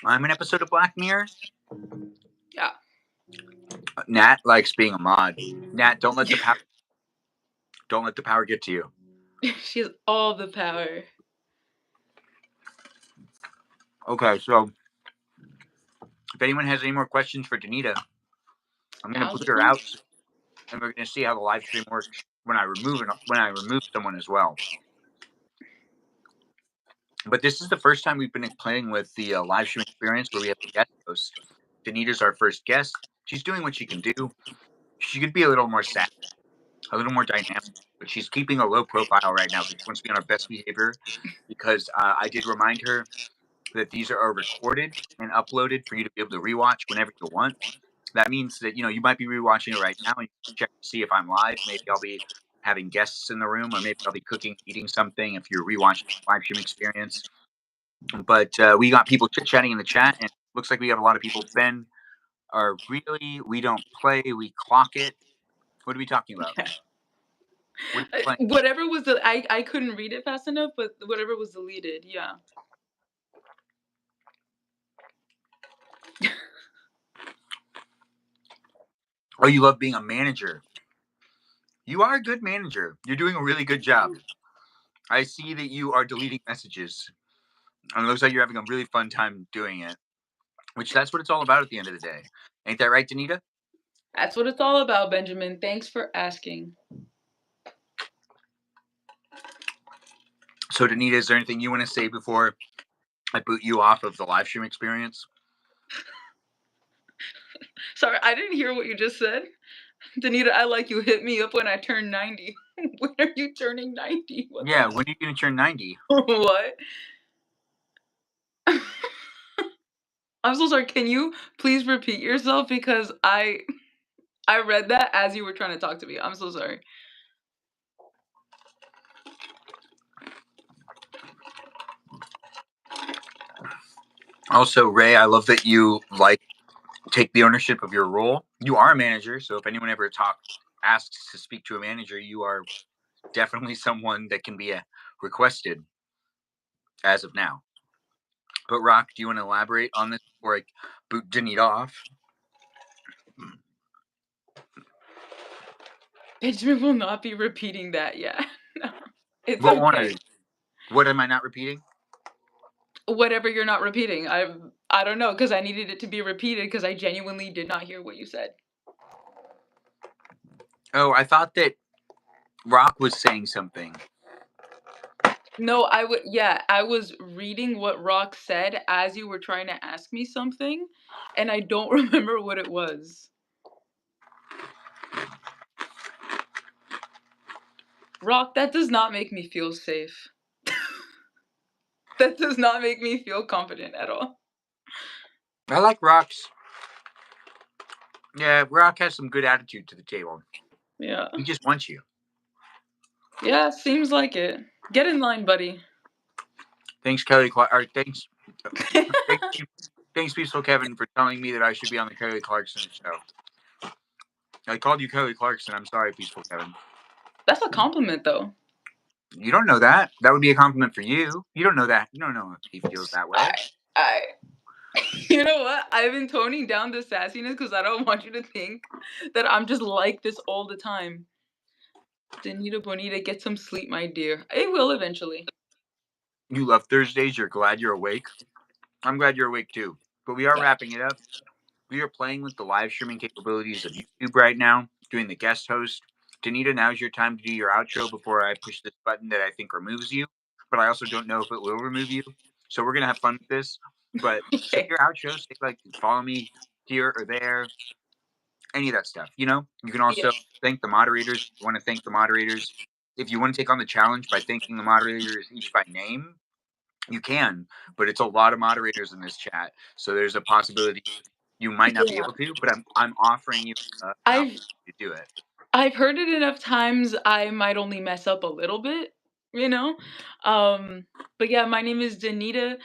[SPEAKER 1] I'm an episode of Black Mirror.
[SPEAKER 2] Yeah.
[SPEAKER 1] Nat likes being a mod. Nat, don't let the power get to you.
[SPEAKER 2] She has all the power.
[SPEAKER 1] Okay, so if anyone has any more questions for Danita, I'm gonna
[SPEAKER 2] Now's
[SPEAKER 1] boot
[SPEAKER 2] the
[SPEAKER 1] her
[SPEAKER 2] time.
[SPEAKER 1] out, and we're gonna see how the live stream works when I remove someone as well. But this is the first time we've been playing with the live stream experience where we have a guest host. Danita's our first guest. She's doing what she can do. She could be a little more sad, a little more dynamic, but she's keeping a low profile right now because she wants to be on her best behavior. Because I did remind her that these are recorded and uploaded for you to be able to rewatch whenever you want. That means that you might be rewatching it right now and you check to see if I'm live. Maybe I'll be having guests in the room, or maybe I'll be cooking, eating something if you're rewatching the live stream experience. But we got people chit chatting in the chat, and it looks like we have a lot of people. Ben, are really we don't play, we clock it. What are we talking about? What are you playing?
[SPEAKER 2] Whatever was the I couldn't read it fast enough, but whatever was deleted, yeah.
[SPEAKER 1] Oh, you love being a manager. You are a good manager. You're doing a really good job. I see that you are deleting messages. And it looks like you're having a really fun time doing it. Which that's what it's all about at the end of the day. Ain't that right, Danita?
[SPEAKER 2] That's what it's all about, Benjamin. Thanks for asking.
[SPEAKER 1] So, Danita, is there anything you want to say before I boot you off of the live stream experience.
[SPEAKER 2] Sorry, I didn't hear what you just said. Danita, I like you hit me up when I turn 90. When are you turning 90? What
[SPEAKER 1] Yeah, when are you going to turn 90?
[SPEAKER 2] What? I'm so sorry. Can you please repeat yourself because I read that as you were trying to talk to me. I'm so sorry.
[SPEAKER 1] Also, Ray, I love that you take the ownership of your role. You are a manager, so if anyone ever asks to speak to a manager, you are definitely someone that can be requested as of now. But Rock, do you want to elaborate on this before I boot Danita off?
[SPEAKER 2] Benjamin will not be repeating that. Yeah. No, it's
[SPEAKER 1] What won't
[SPEAKER 2] okay.
[SPEAKER 1] What am I not repeating?
[SPEAKER 2] Whatever you're not repeating. I don't know because I needed it to be repeated because I genuinely did not hear what you said.
[SPEAKER 1] Oh, I thought that Rock was saying something.
[SPEAKER 2] No, I was reading what Rock said as you were trying to ask me something, and I don't remember what it was. Rock, that does not make me feel safe. That does not make me feel confident at all.
[SPEAKER 1] I like Rock's. Yeah, Rock has some good attitude to the table.
[SPEAKER 2] Yeah.
[SPEAKER 1] He just wants you.
[SPEAKER 2] Yeah, seems like it. Get in line, buddy.
[SPEAKER 1] Thanks, Kelly. Thanks. Thanks, Peaceful Kevin, for telling me that I should be on the Kelly Clarkson show. I called you Kelly Clarkson. I'm sorry, Peaceful Kevin.
[SPEAKER 2] That's a compliment, though.
[SPEAKER 1] You don't know that. That would be a compliment for you. You don't know that. You don't know if he feels that way.
[SPEAKER 2] I You know what? I've been toning down the sassiness because I don't want you to think that I'm just like this all the time. Danita Bonita, get some sleep, my dear. It will eventually.
[SPEAKER 1] You love Thursdays. You're glad you're awake. I'm glad you're awake too. But we are
[SPEAKER 2] Yeah.
[SPEAKER 1] wrapping it up. We are playing with the live streaming capabilities of YouTube right now, doing the guest host. Danita, now's your time to do your outro before I push this button that I think removes you. But I also don't know if it will remove you. So we're going to have fun with this. But say
[SPEAKER 2] Okay.
[SPEAKER 1] your outro. Say, follow me here or there. Any of that stuff. You can also
[SPEAKER 2] Yeah.
[SPEAKER 1] thank the moderators. If you want to thank the moderators. If you want to take on the challenge by thanking the moderators each by name, you can. But it's a lot of moderators in this chat. So there's a possibility you might not be
[SPEAKER 2] Yeah.
[SPEAKER 1] able to, but I'm offering you an
[SPEAKER 2] I've
[SPEAKER 1] opportunity to do it.
[SPEAKER 2] I've heard it enough times I might only mess up a little bit, you know? But yeah, my name is Danita.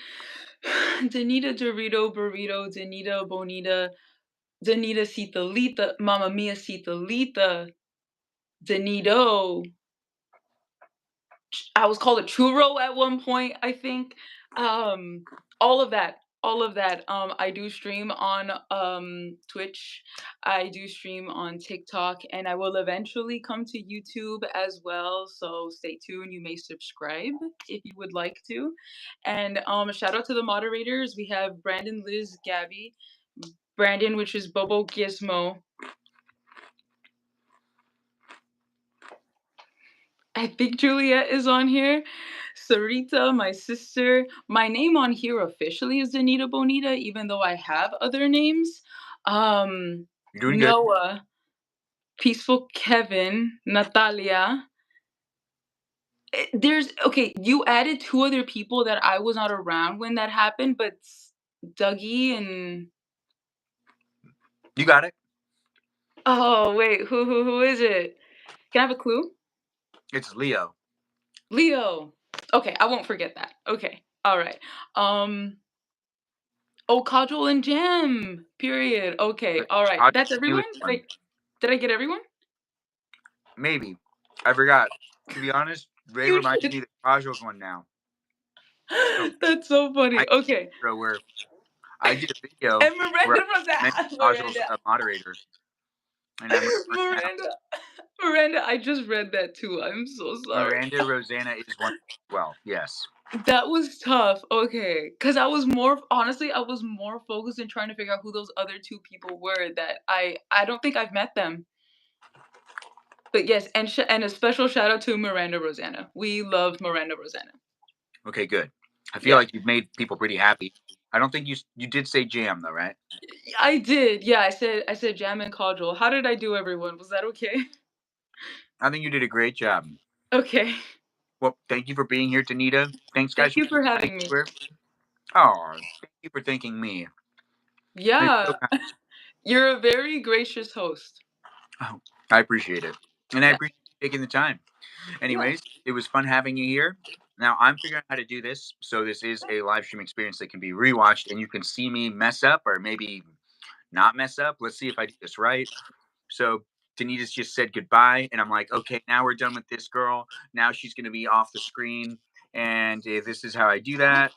[SPEAKER 2] Danita Dorito Burrito, Danita Bonita, Danita Citalita, Mamma Mia Citalita, Danito. I was called a churro at one point, I think. Um, all of that. All of that. I do stream on Twitch. I do stream on TikTok, and I will eventually come to YouTube as well. So stay tuned. You may subscribe if you would like to. And shout out to the moderators. We have Brandon, Liz, Gabby, Brandon, which is Bobo Gizmo. I think Juliet is on here. Sarita, my sister. My name on here officially is Danita Bonita, even though I have other names.
[SPEAKER 1] You're doing good.
[SPEAKER 2] Noah, Peaceful Kevin, Natalia. There's okay, you added two other people that I was not around when that happened, but Dougie and
[SPEAKER 1] You got it.
[SPEAKER 2] oh wait, who is it? Can I have a clue?
[SPEAKER 1] It's Leo.
[SPEAKER 2] Leo. Okay, I won't forget that. Okay. All right. Oh, Kajol and Jam. Period. Okay. All right.
[SPEAKER 1] Todd,
[SPEAKER 2] That's everyone? Did I get everyone?
[SPEAKER 1] Maybe. I forgot. To be honest, Ray
[SPEAKER 2] You
[SPEAKER 1] reminded
[SPEAKER 2] did.
[SPEAKER 1] me that Kajal's one now. So
[SPEAKER 2] That's so
[SPEAKER 1] I
[SPEAKER 2] funny. Okay.
[SPEAKER 1] where I did a video
[SPEAKER 2] And
[SPEAKER 1] where
[SPEAKER 2] Miranda
[SPEAKER 1] I
[SPEAKER 2] from
[SPEAKER 1] mentioned
[SPEAKER 2] that.
[SPEAKER 1] Kajal's
[SPEAKER 2] Miranda.
[SPEAKER 1] a moderator, and I'm remembering now.
[SPEAKER 2] Miranda. Miranda, I just read that too. I'm so sorry.
[SPEAKER 1] Miranda Rosanna is one as well. Yes.
[SPEAKER 2] That was tough. Okay. Cause I was more focused in trying to figure out who those other two people were that I don't think I've met them. But yes, and a special shout out to Miranda Rosanna. We love Miranda Rosanna.
[SPEAKER 1] Okay, good. I feel
[SPEAKER 2] Yeah,
[SPEAKER 1] like you've made people pretty happy. I don't think you did say jam though, right?
[SPEAKER 2] I did. Yeah, I said jam and cordial. How did I do, everyone? Was that okay?
[SPEAKER 1] I think you did a great job.
[SPEAKER 2] Okay.
[SPEAKER 1] Well, thank you for being here, Danita. Thanks,
[SPEAKER 2] Thank
[SPEAKER 1] guys, for
[SPEAKER 2] you for
[SPEAKER 1] being nice
[SPEAKER 2] having me.
[SPEAKER 1] to her. Oh, thank you for thanking me. It's so
[SPEAKER 2] Yeah,
[SPEAKER 1] kind.
[SPEAKER 2] you're a very gracious host.
[SPEAKER 1] Oh, I appreciate it, and I
[SPEAKER 2] Yeah.
[SPEAKER 1] appreciate you taking the time.
[SPEAKER 2] Yeah.
[SPEAKER 1] Anyways, it was fun having you here. Now I'm figuring out how to do this, so this is a live stream experience that can be rewatched, and you can see me mess up or maybe not mess up. Let's see if I do this right. So Danita's just said goodbye, and I'm like, okay, now we're done with this girl. Now she's going to be off the screen, and this is how I do that.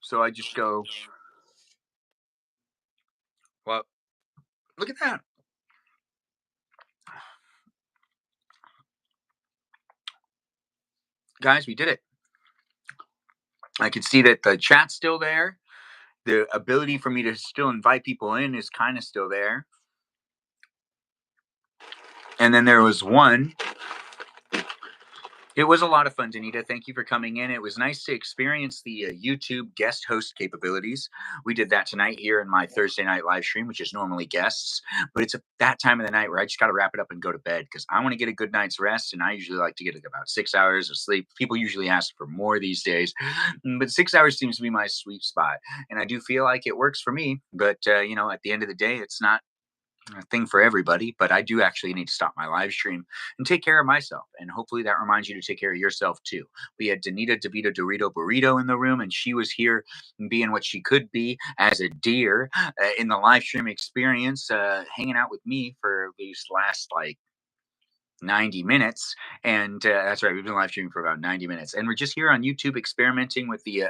[SPEAKER 1] So I just go, well, look at that, guys, we did it. I can see that the chat's still there. The ability for me to still invite people in is kind of still there. And then there was one. It was a lot of fun, Danita. Thank you for coming in. It was nice to experience the YouTube guest host capabilities. We did that tonight here in my Thursday night live stream, which is normally guests, but it's that time of the night where I just got to wrap it up and go to bed because I want to get a good night's rest, and I usually like to get about 6 hours of sleep. People usually ask for more these days, but 6 hours seems to be my sweet spot, and I do feel like it works for me. But at the end of the day, it's not a thing for everybody, but I do actually need to stop my live stream and take care of myself. And hopefully that reminds you to take care of yourself too. We had Danita DeVito Dorito Burrito in the room, and she was here being what she could be as a deer in the live stream experience, hanging out with me for these last like 90 minutes. And that's right, we've been live streaming for about 90 minutes. And we're just here on YouTube experimenting with the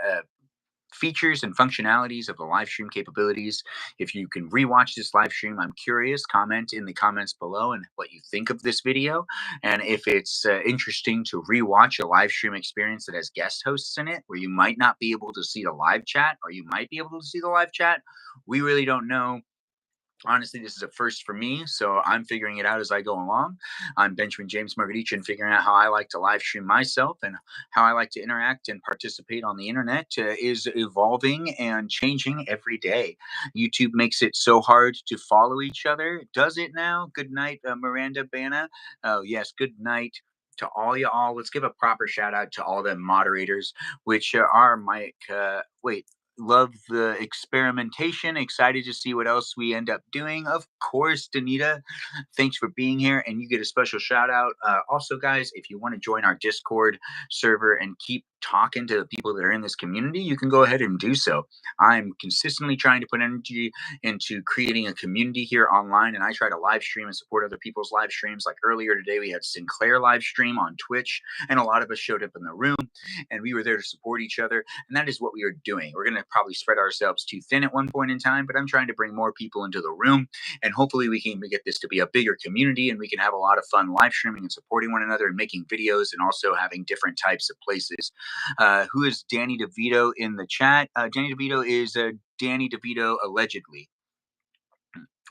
[SPEAKER 1] features and functionalities of the live stream capabilities. If you can rewatch this live stream, I'm curious. Comment in the comments below and what you think of this video. And if it's interesting to rewatch a live stream experience that has guest hosts in it, where you might not be able to see the live chat, or you might be able to see the live chat, we really don't know. Honestly, this is a first for me, so I'm figuring it out as I go along. I'm Benjamin James Magrdichian, figuring out how I like to live stream myself and how I like to interact and participate on the internet is evolving and changing every day. YouTube makes it so hard to follow each other. Does it now? Good night, Miranda Bana. Oh, yes, good night to all y'all. Let's give a proper shout out to all the moderators, which are Mike. Wait, love the experimentation. Excited to see what else we end up doing. Of course, Danita, thanks for being here, and you get a special shout out. Also, guys, if you want to join our Discord server and keep talking to the people that are in this community, you can go ahead and do so. I'm consistently trying to put energy into creating a community here online, and I try to live stream and support other people's live streams. Like earlier today, we had Sinclair live stream on Twitch, and a lot of us showed up in the room, and we were there to support each other. And that is what we are doing. We're going to probably spread ourselves too thin at one point in time, but I'm trying to bring more people into the room, and hopefully we can get this to be a bigger community, and we can have a lot of fun live streaming and supporting one another and making videos, and also having different types of places. Who is Danny DeVito in the chat? Danny DeVito is Danny DeVito allegedly.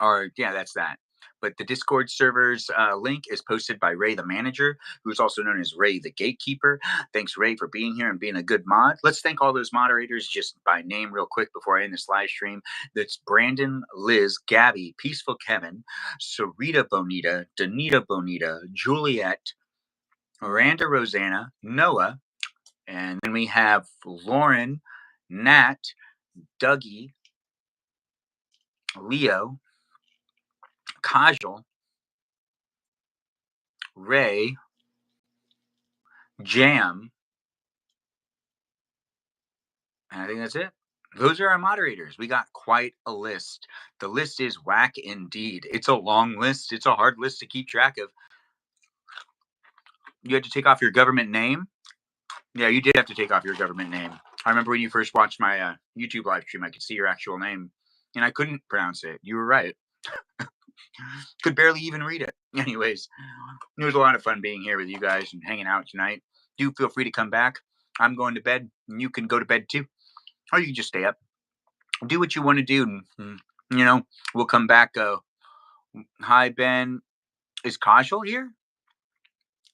[SPEAKER 1] Or yeah, that's that. But the Discord server's link is posted by Ray the Manager, who's also known as Ray the Gatekeeper. Thanks, Ray, for being here and being a good mod. Let's thank all those moderators just by name real quick before I end this live stream. That's Brandon, Liz, Gabby, Peaceful Kevin, Sarita Bonita, Danita Bonita, Juliet, Miranda Rosanna, Noah, and then we have Lauren, Nat, Dougie, Leo, Kajal, Ray, Jam, and I think that's it. Those are our moderators. We got quite a list. The list is whack indeed. It's a long list. It's a hard list to keep track of. You had to take off your government name? Yeah, you did have to take off your government name. I remember when you first watched my YouTube live stream, I could see your actual name, and I couldn't pronounce it. You were right. Could barely even read it. Anyways, it was a lot of fun being here with you guys and hanging out tonight. Do feel free to come back. I'm going to bed, and you can go to bed too. Or you can just stay up. Do what you want to do. And, we'll come back. Hi, Ben. Is Kajal here?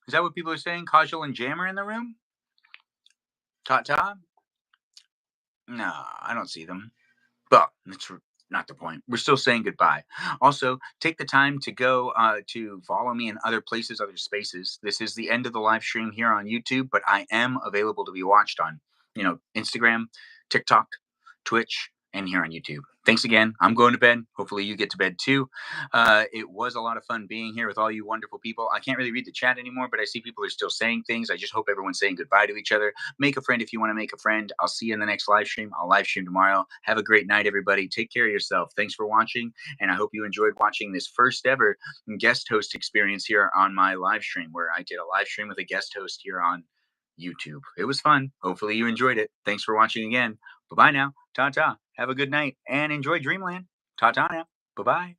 [SPEAKER 1] Is that what people are saying? Kajal and Jam are in the room? Ta-ta? No, I don't see them. But that's not the point. We're still saying goodbye. Also, take the time to go to follow me in other places, other spaces. This is the end of the live stream here on YouTube, but I am available to be watched on, Instagram, TikTok, Twitch, and here on YouTube. Thanks again. I'm going to bed. Hopefully, you get to bed too. It was a lot of fun being here with all you wonderful people. I can't really read the chat anymore, but I see people are still saying things. I just hope everyone's saying goodbye to each other. Make a friend if you want to make a friend. I'll see you in the next live stream. I'll live stream tomorrow. Have a great night, everybody. Take care of yourself. Thanks for watching, and I hope you enjoyed watching this first ever guest host experience here on my live stream, where I did a live stream with a guest host here on YouTube. It was fun. Hopefully you enjoyed it. Thanks for watching again. Bye-bye now. Ta-ta. Have a good night and enjoy Dreamland. Ta-ta now. Bye-bye.